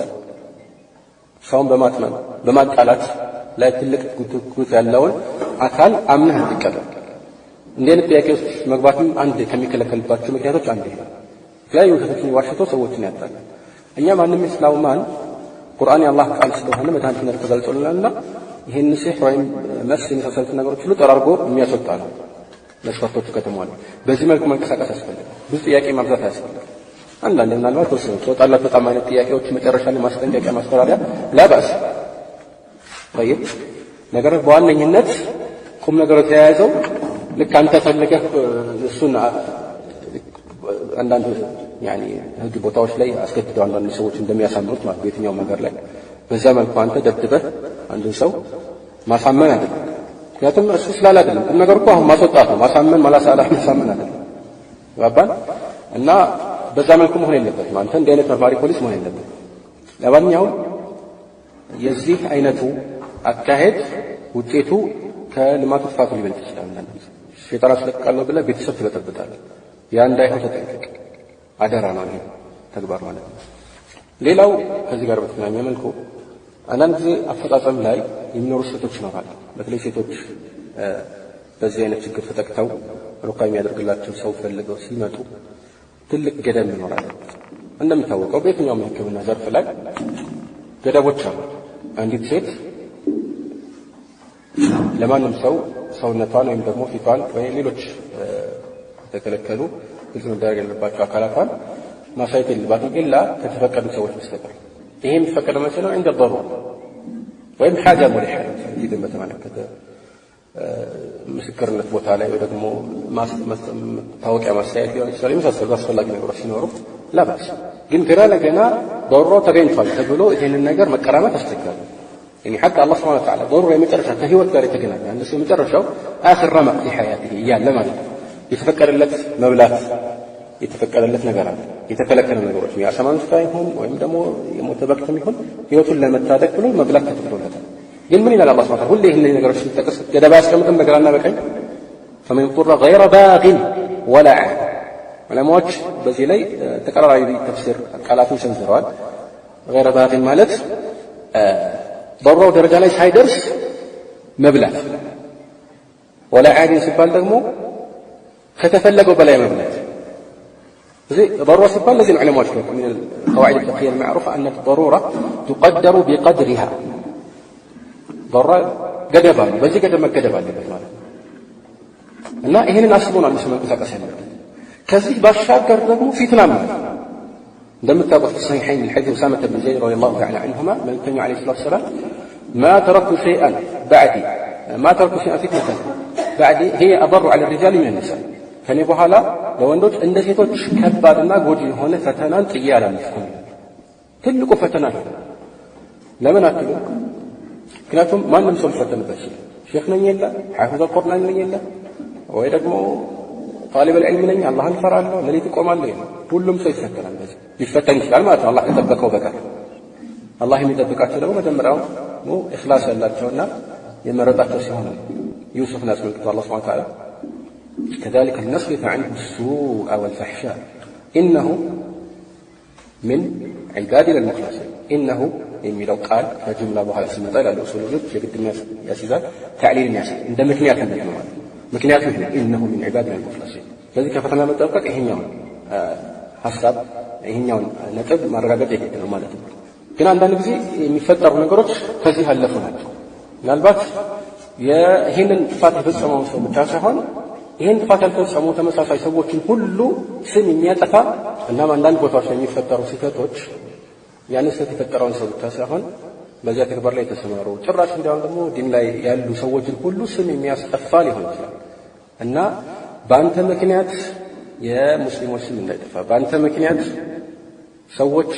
ሰውን በማጥመም በማጣላት ላይ ትልቅ ጉት ያለውን አካል አምነህ እንድትቀበል እንዲህ አይነት ጥያቄ ውስጥ መግባትም አንድ ከሚከለከልባቸው ምክንያቶች አንዱ ነው። ላይ ውሸቶችን ዋሽቶ ሰዎችን ያጣል። እኛ ማንም እስላማን ቁርአን የአላህ ቃል ስለሆነ መድኃኒትነት ተገልጾልናልና ይሄን ሲሕር ወይም መስ የመሳሰሉት ነገሮች ሁሉ ጠራርጎ የሚያስወጣ ነው። መስፈርቶቹ ከተሟሉ በዚህ መልኩ መንቀሳቀስ ያስፈልጋል። ብዙ ጥያቄ ማብዛት ያስፈልጋል። አንዳንድ ምናልባት ተወሰኑ ተወጣላት በጣም አይነት ጥያቄዎች መጨረሻ ላይ ማስጠንቀቂያ ማስተራሪያ ላባስ طيب ነገር በዋነኝነት ቁም ነገር የተያያዘው ልክ አንተ ፈልገህ እሱን አንዳንድ ያኒ ህግ ቦታዎች ላይ አስገድደው አንዳንድ ሰዎች እንደሚያሳምኑት ማለት በየትኛው ነገር ላይ በዛ መልኩ አንተ ደብድበህ አንድን ሰው ማሳመን አይደለም። ምክንያቱም እሱ ስላለ አይደለም ቁም ነገር እኮ አሁን ማስወጣት ነው። ማሳመን ማላሳላህ ማሳመን አይደለም። ባባን እና በዛ መልኩ መሆን የለበትም። አንተ እንዲህ አይነት መርማሪ ፖሊስ መሆን የለበትም። ለማንኛውም የዚህ አይነቱ አካሄድ ውጤቱ ከልማቱ ጥፋቱ ሊበልጥ ይችላል። ሸይጣን አስለቅቃለሁ ብለህ ቤተሰብ ትበጠብጣለህ። ያ እንዳይሆን ተጠንቀቅ። አደራ ነው ይሄ ተግባር ማለት ነው። ሌላው ከዚህ ጋር በተገናኘ መልኩ አንዳንድ ጊዜ አፈጣጠም ላይ የሚኖሩ ሴቶች ይኖራሉ። በተለይ ሴቶች በዚህ አይነት ችግር ተጠቅተው ሩቃ የሚያደርግላቸው ሰው ፈልገው ሲመጡ ትልቅ ገደብ ይኖራል። እንደሚታወቀው በየትኛውም የሕክምና ዘርፍ ላይ ገደቦች አሉ። አንዲት ሴት ለማንም ሰው ሰውነቷን ወይም ደግሞ ፊቷን ወይ ሌሎች የተከለከሉ ግልጽ መደረግ ያለባቸው አካላቷን ማሳየት የለባትም ኢላ ከተፈቀዱ ሰዎች በስተቀር። ይሄ የሚፈቀደው መቼ ነው? እንደ ضرورة ወይም حاجة ملحة ፊትን በተመለከተ ምስክርነት ቦታ ላይ ወይ ደግሞ ታወቂያ ማሳየት ሊሆን ይችላል። የመሳሰሉ አስፈላጊ ነገሮች ሲኖሩ ላባስ ግን ገና ለገና ضرورة ተገኝቷል ተብሎ ይሄንን ነገር መቀራመት አስቸጋሪ ነው። يعني حتى الله سبحانه وتعالى ضرورة يمترشها كهيوت قال يتقنان يعني نسو يمترشها آخر رمق في حياته إياه لما يتفكر لك مبلات يتفكر لك نقرات يتكلكنا نقرات يا سمان ستايهم ويمدمو يمتبكتم يكون يوتل لما تادك بلو مبلات تتفكر لك قل من إلى الله سبحانه وتعالى هو اللي هن نقرات يتكس كده باس كمتم بقرانا بكين فمن يضطر غير باغ ولا عاد ولا موجه بزي لي تكرر هذه تفسير قالاتو سنزروال غير باغ مالت ضرورة درجة ليس هايدرس مبلغ ولا عادي سبال دقمو كتفلقوا بلا مبلغ زي ضرورة سبال لازم علم واجهة من القواعد الفقهية المعروفة أن الضرورة تقدر بقدرها ضرورة قدبان بزي قدما قدبان እና ይሄንን አስቦና መስመንቀሳቀስ ያለበት ከዚህ ባሻገር ደግሞ ፊትና ማለት እንደምታውቁት الصحيحين الحديث أسامة بن زيد رضي الله تعالى عنهما من كان عليه الصلاة والسلام ما تركت شيئا بعدي ما تركت شيئا فتنة بعدي هي أضر على الرجال من النساء كان يبوها لا لو أنه عند سيتوش كبارنا قوجي هنا فتنان طيالا مسكون تلقوا فتنان لمن أكلوا كناتهم ما نمسوا فتن بس شيخنا يلا حافظ القرآن يلا ويدقموا طالب العلم نኝ አላህን ፈራለሁ ለሊት ቆማለሁ ሁሉም ሰው ይፈተናል። በዚህ ሊፈተን ይችላል ማለት ነው። አላህ የጠበቀው በቀር አላህ የሚጠብቃቸው ደግሞ መጀመሪያው ነው ኢኽላስ ያላቸውና የመረጣቸው ሲሆን ዩሱፍ አስመልክቶ አላህ ሱብሓነሁ ወተዓላ كذلك لنصرف عنه السوء والفحشاء إنه من عبادنا المخلصين إنه የሚለው ቃል ከጅምላ በኋላ ሲመጣ ይላል ኡሱሉጆች የግድ ያስይዛል ተዕሊል ያስይዛል እንደ ምክንያት እንደሆነ ማለት ምክንያቱ ይሄ إنه من عبادنا المخلصين ስለዚህ ከፈተና መጠበቅ ይሄኛው ሐሳብ ይሄኛው ነጥብ ማረጋገጥ ይሄድ ነው ማለት ነው። ግን አንዳንድ ጊዜ የሚፈጠሩ ነገሮች ከዚህ አለፉ ናቸው። ምናልባት ይሄንን ጥፋት የፈጸመው ሰው ብቻ ሳይሆን ይሄን ጥፋት ያልፈጸሙ ተመሳሳይ ሰዎችን ሁሉ ስም የሚያጠፋ እና አንዳንድ ቦታዎች ላይ የሚፈጠሩ ስህተቶች ያንን ስህተት የፈጠረውን ሰው ብቻ ሳይሆን በዚያ ተግባር ላይ የተሰማሩ ጭራሽ እንዲያውም ደግሞ ዲን ላይ ያሉ ሰዎችን ሁሉ ስም የሚያስጠፋ ሊሆን ይችላል እና በአንተ ምክንያት የሙስሊሞች ስም እንዳይጠፋ በአንተ ምክንያት ሰዎች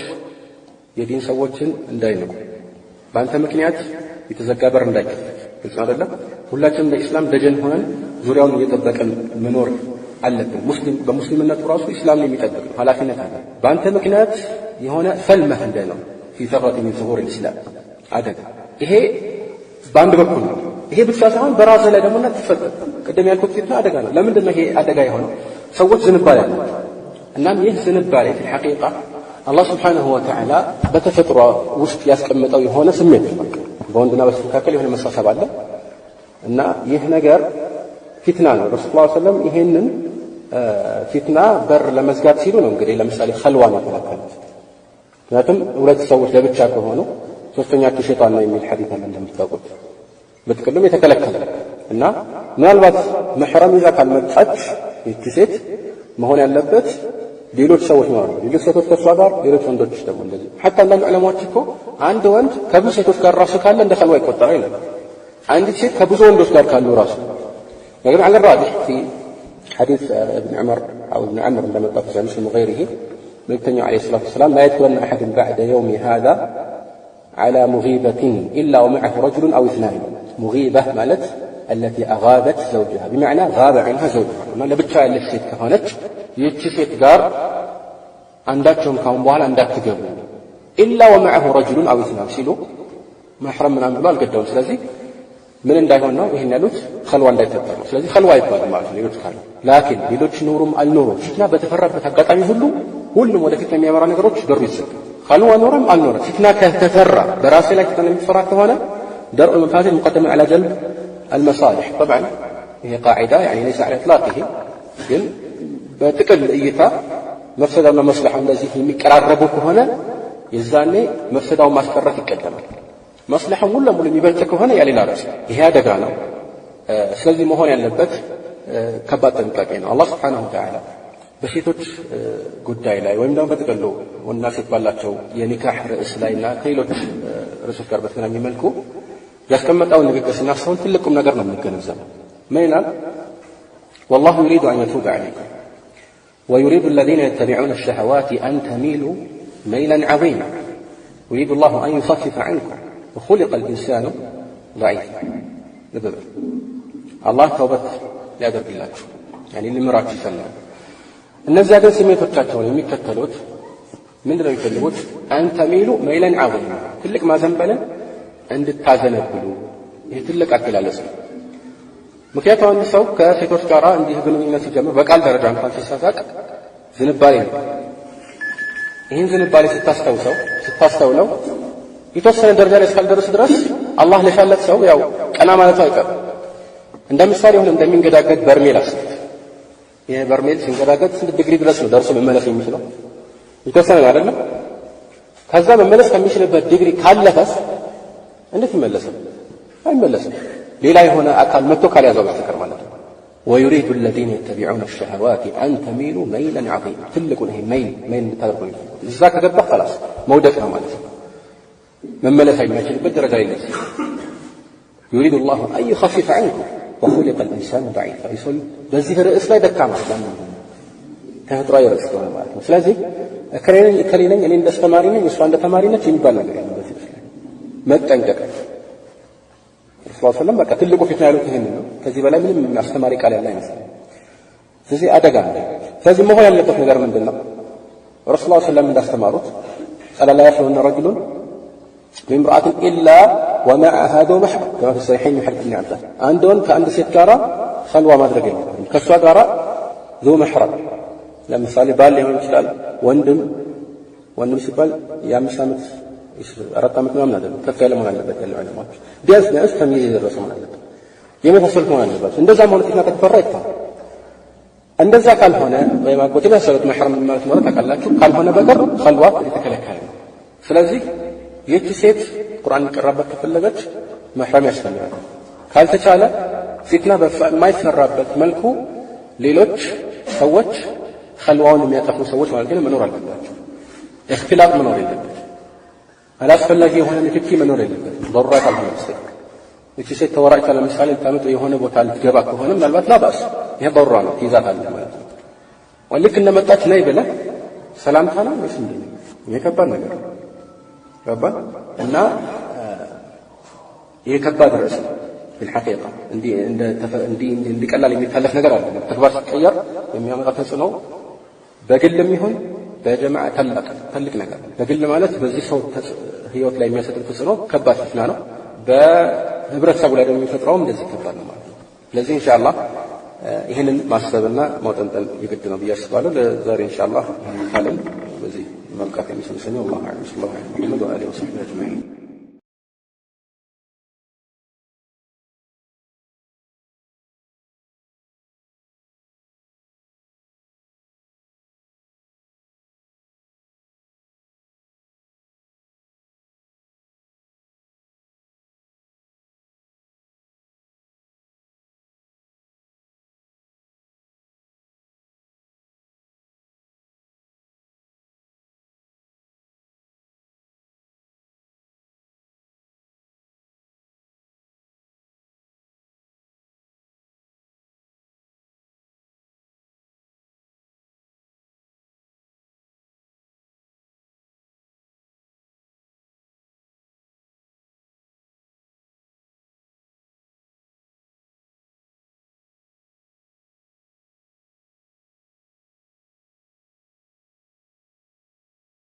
የዲን ሰዎችን እንዳይንቁ በአንተ ምክንያት የተዘጋ በር እንዳይከፈት ግልጽ አይደለም። ሁላችንም ለኢስላም ደጀን ሆነን ዙሪያውን እየጠበቅን መኖር አለብን። ሙስሊም በሙስሊምነቱ ራሱ ኢስላምን የሚጠብቅ ነው፣ ኃላፊነት አለ። በአንተ ምክንያት የሆነ ፈልመህ እንዳይኖር في ثغرة من ثغور الإسلام አደጋ ይሄ በአንድ በኩል ነው። ይሄ ብቻ ሳይሆን በራስህ ላይ ደግሞ ተፈጠረ ቀደም ያልኩት ፊትና አደጋ ነው። ለምንድን ነው ይሄ አደጋ የሆነው? ሰዎች ዝንባሌ አላቸው። እናም ይህ ዝንባሌ في الحقيقة አላህ Subhanahu Wa Ta'ala በተፈጥሮ ውስጥ ያስቀመጠው የሆነ ስሜት ነው። በወንድና በሴት መካከል የሆነ መሳሳብ አለ እና ይህ ነገር ፊትና ነው። ረሱላህ ሰለላሁ ዐለይሂ ወሰለም ይሄንን ፊትና በር ለመዝጋት ሲሉ ነው እንግዲህ ለምሳሌ ኸልዋ ነው ተከለከሉት። ምክንያቱም ሁለት ሰዎች ለብቻ ከሆኑ ሶስተኛቸው ሸይጣን ነው የሚል ሐዲስ አለ እንደምታውቁት። በጥቅሉም የተከለከለ እና ምናልባት መሕረም ይዛ ካልመጣች ይህች ሴት መሆን ያለበት ሌሎች ሰዎች ማለት ነው። ሌሎች ሴቶች ከሷ ጋር፣ ሌሎች ወንዶች ደግሞ እንደዚህ። حتى አንዳንድ ዑለማዎች እኮ አንድ ወንድ ከብዙ ሴቶች ጋር ራሱ ካለ እንደ ኸልዋ ይቆጠራል ይላል። አንዲት ሴት ከብዙ ወንዶች ጋር ካሉ ራሱ لكن على الراجح في حديث ابن عمر أو ابن عمرو لما طاف في مسلم وغيره ملكتني عليه الصلاة والسلام لا يدخلن أحد بعد يوم هذا على مغيبة إلا ومعه رجل أو اثنان. مغيبة مالت التي أغابت زوجها بمعنى غاب عنها زوجها ما لبتشاء للسيد كهونت يتشيت قار عندكم كون بوهلا عندك تجابوا إلا ومعه رجل أو اثنان سيلو محرم من أمر الله قدام سلازي من እንዳይሆን ነው ይሄን ያሉት ኸልዋ እንዳይፈጠር ነው። ስለዚህ ኸልዋ ይባላል ማለት ነው ሌሎች ካሉ ላኪን ሌሎች ኑሩም አልኖሩም ፊትና በተፈራበት አጋጣሚ ሁሉም ወደፊት የሚያመራ ነገሮች በሩ ይሰጣል። ኸልዋ ኖረም አልኖረም ፊትና ከተፈራ በራሴ ላይ ፊትና የሚፈራ ከሆነ درء المفاسد مقدم على جلب المصالح. طبعا هي قاعده يعني ليس على اطلاقه ግን በጥቅል እይታ መፍሰዳውና መስለሐው እንደዚህ የሚቀራረቡ ከሆነ የዛኔ መፍሰዳውን ማስቀረት ይቀደማል። መስለሐው ሙሉ ለሙሉ የሚበልጥ ከሆነ ያሌላ ራስ ይሄ አደጋ ነው። ስለዚህ መሆን ያለበት ከባድ ጥንቃቄ ነው። አላህ Subhanahu Wa Ta'ala በሴቶች ጉዳይ ላይ ወይም ደግሞ በጥቅሉ ወንድና ሴት ባላቸው የኒካህ ርዕስ ላይና ከሌሎች ርዕሶች ጋር በተገናኘ መልኩ ያስቀመጠውን ንግግር ስናስተውል ትልቁም ነገር ነው የምንገነዘበው። ምን ይላል? والله يريد أن يتوب عليكم ويريد الذين يتبعون الشهوات أن تميلوا ميلا عظيما يريد الله أن يخفف عنكم وخلق الإنسان ضعيفا. الله توبت ሊያደርግ ይላችሁ يعني ሊምራችሁ ይፈልጋል። እነዚያ ግን ስሜቶቻቸውን የሚከተሉት ምንድነው የሚፈልጉት? أن تميلوا ميلا عظيما ትልቅ ማዘንበልን እንድታዘነብሉ። ይህ ትልቅ አገላለጽ ነው። ምክንያቱም አንድ ሰው ከሴቶች ጋር እንዲህ ግንኙነት ሲጀምር በቃል ደረጃ እንኳን ሲሳሳቅ ዝንባሌ ነው። ይህን ዝንባሌ ስታስተውለው የተወሰነ ደረጃ ላይ እስካልደረስ ድረስ አላህ ለሻለት ሰው ያው ቀና ማለቱ አይቀርም። እንደ ምሳሌ ሆነ እንደሚንገዳገድ በርሜል አስቡት። ይሄ በርሜል ሲንገዳገድ ስንት ዲግሪ ድረስ ነው ደርሶ መመለስ የሚችለው? የተወሰነ ነው አይደለም? ከዛ መመለስ ከሚችልበት ዲግሪ ካለፈስ እንዴት ይመለሳል? አይመለስም። ሌላ የሆነ አካል መጥቶ ካልያዘው በስተቀር ማለት ነው። ويريد الذين يتبعون الشهوات أن تميلوا ميلا عظيما ትልቁን ይሄ መይል የምታደርገው እዛ ከገባ خلاص መውደቅ ነው ማለት ነው። መመለስ አይችልበት ደረጃ ላይ ነው። يريد الله أن يخفف عنكم وخلق الإنسان ضعيفا ይሰል በዚህ ርዕስ ላይ ደካማ ነው ተፈጥሯዊ ርዕስ ነው ማለት ነው። ስለዚህ ከሌለኝ እኔ እንደስተማሪ ነኝ እሷ እንደተማሪ ነች የሚባል ነገር የለም። በዚህ ላይ መጠንቀቅ ረሱላህ ሰለላሁ በቃ ትልቁ ፊትና ያሉት ይሄን ነው። ከዚህ በላይ ምንም አስተማሪ ቃል ያለ አይመስልም። ስለዚህ አደጋ ነው። ስለዚህ መሆን ያለበት ነገር ምንድነው? ረሱላህ ሰለላሁ እንዳስተማሩት ሰለላ ያፈውና ረጁሉን بامرأة إلا ومعها ذو محرم كما في الصحيحين من حديث ابن عباس عندهم كأن ست كارا خلوة ما أدري كسوة كارا ذو محرم لما صار بال يوم يشتغل وندم سبال يا مسامت أردت ما نادر كفيله ما نادر بتكلم عنه ما بيزنا أفهم يجي الرسول ما نادر يوم يفصل ما نادر بس إندزا ما نتكلم تكفرت إندزا قال هنا وما قلت له سويت محرم من مرة تكلم قال هنا بقر خلوة يتكلم كلام فلذي ይህች ሴት ቁርአን ይቀራበት ከፈለገች መህረም ያስፈልጋል። ካልተቻለ ፊትና በማይሰራበት መልኩ ሌሎች ሰዎች ኸልዋውን የሚያጠፉ ሰዎች ማለት ግን መኖር አለባቸው። እክትላጥ መኖር የለበት። አላስፈላጊ የሆነ ንክኪ መኖር የለበት። ضرورة ካልሆነ በስተቀር ይህች ሴት ተወራጭታ ለምሳሌ ልታመጡ የሆነ ቦታ ልትገባ ከሆነ ምናልባት ላባስ ይሄ ضرورة ነው ትይዛታለህ ማለት ነው። ወልክ እንደመጣች ነይ ብለህ ሰላምታ ነው ወይስ እንዴ? የከባድ ነገር ነው ገባን እና የከባድ ርዕስ بالحقيقة እንዲ ቀላል የሚታለፍ ነገር አይደለም። ተግባር ሲቀየር የሚያመጣ ተጽዕኖ በግልም ይሁን በጀማዓ ትልቅ ነገር። በግል ማለት በዚህ ሰው ህይወት ላይ የሚያሰጥር ተጽዕኖ ከባድ ፈተና ነው። በህብረተሰቡ ላይ ደግሞ የሚፈጥረው እንደዚህ ከባድ ነው ማለት ነው። ስለዚህ ኢንሻአላህ ይሄንን ማሰብና ማውጠንጠን ይግድ ነው ብዬ አስባለሁ። ለዛሬ ኢንሻአላህ ካለን በዚህ መልካም የሚሰማው አላህ አለሁ ሰለላሁ ዐለይሂ ወሰለም ወአሊሂ ወሰህቢሂ አጅማዒን